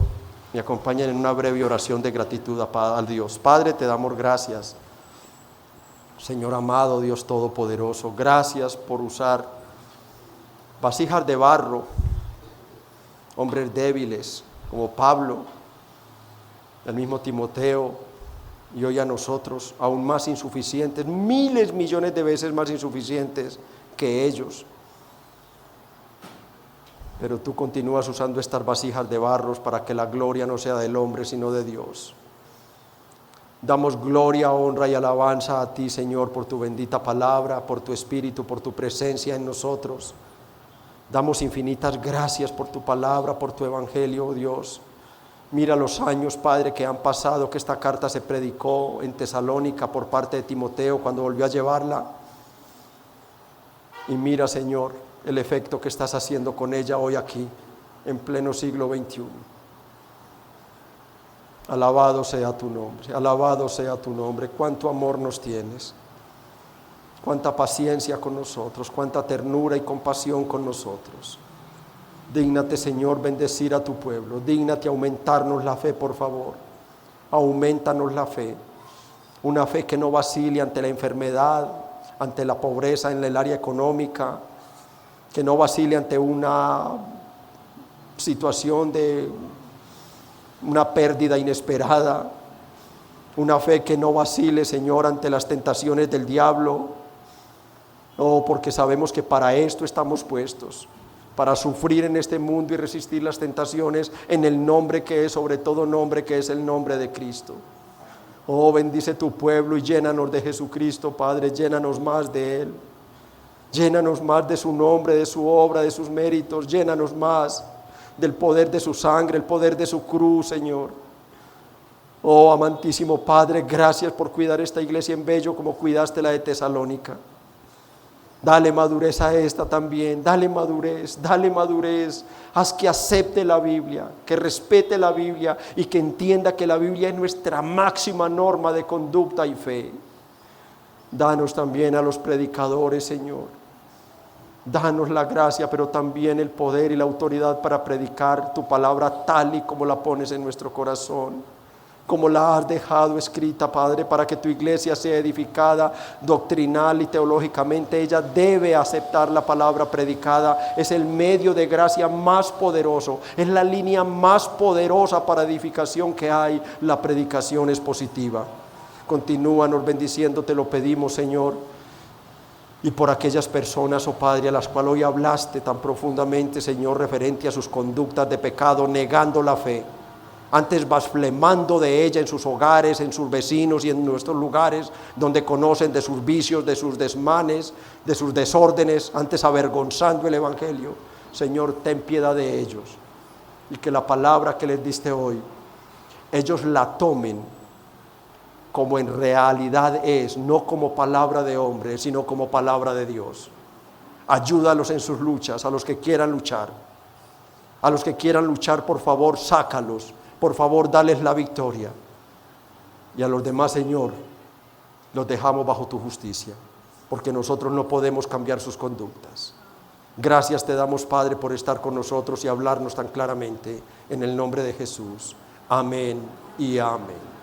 Speaker 1: y acompañen en una breve oración de gratitud a Dios. Padre, te damos gracias, Señor amado, Dios todopoderoso. Gracias por usar vasijas de barro, hombres débiles como Pablo, el mismo Timoteo, y hoy a nosotros, aún más insuficientes, miles, millones de veces más insuficientes que ellos. Pero tú continúas usando estas vasijas de barros para que la gloria no sea del hombre, sino de Dios. Damos gloria, honra y alabanza a ti, Señor, por tu bendita palabra, por tu Espíritu, por tu presencia en nosotros. Damos infinitas gracias por tu palabra, por tu evangelio, oh Dios. Mira los años, Padre, que han pasado, que esta carta se predicó en Tesalónica por parte de Timoteo cuando volvió a llevarla. Y mira, Señor, el efecto que estás haciendo con ella hoy aquí, en pleno siglo XXI. Alabado sea tu nombre, alabado sea tu nombre. Cuánto amor nos tienes. cuánta paciencia con nosotros, cuánta ternura y compasión con nosotros. Dígnate, Señor, bendecir a tu pueblo. Dígnate aumentarnos la fe, por favor. Aumentanos la fe. Una fe que no vacile ante la enfermedad, ante la pobreza en el área económica, que no vacile ante una situación de una pérdida inesperada. Una fe que no vacile, Señor, ante las tentaciones del diablo. Oh, porque sabemos que para esto estamos puestos, para sufrir en este mundo y resistir las tentaciones en el nombre que es sobre todo nombre, que es el nombre de Cristo. Oh, bendice tu pueblo y llénanos de Jesucristo, Padre, llénanos más de Él. Llénanos más de su nombre, de su obra, de sus méritos. Llénanos más del poder de su sangre, el poder de su cruz, Señor. Oh, amantísimo Padre, gracias por cuidar esta iglesia en Bello como cuidaste la de Tesalónica. Dale madurez a esta también, dale madurez, haz que acepte la Biblia, que respete la Biblia y que entienda que la Biblia es nuestra máxima norma de conducta y fe. Danos también a los predicadores, Señor, danos la gracia, pero también el poder y la autoridad para predicar tu palabra tal y como la pones en nuestro corazón, como la has dejado escrita, Padre, para que tu iglesia sea edificada doctrinal y teológicamente. Ella debe aceptar la palabra predicada. Es el medio de gracia más poderoso, es la línea más poderosa para edificación que hay. La predicación expositiva. Continúanos bendiciendo, te lo pedimos, Señor, y por aquellas personas, oh Padre, a las cuales hoy hablaste tan profundamente, Señor, referente a sus conductas de pecado, negando la fe, antes blasfemando de ella en sus hogares, en sus vecinos y en nuestros lugares donde conocen de sus vicios, de sus desmanes, de sus desórdenes, antes avergonzando el Evangelio. Señor, ten piedad de ellos y que la palabra que les diste hoy, ellos la tomen como en realidad es, no como palabra de hombre, sino como palabra de Dios. Ayúdalos en sus luchas, a los que quieran luchar. A los que quieran luchar, por favor, sácalos. Por favor, dales la victoria. Y a los demás, Señor, los dejamos bajo tu justicia, porque nosotros no podemos cambiar sus conductas. Gracias te damos, Padre, por estar con nosotros y hablarnos tan claramente. En el nombre de Jesús. Amén y amén.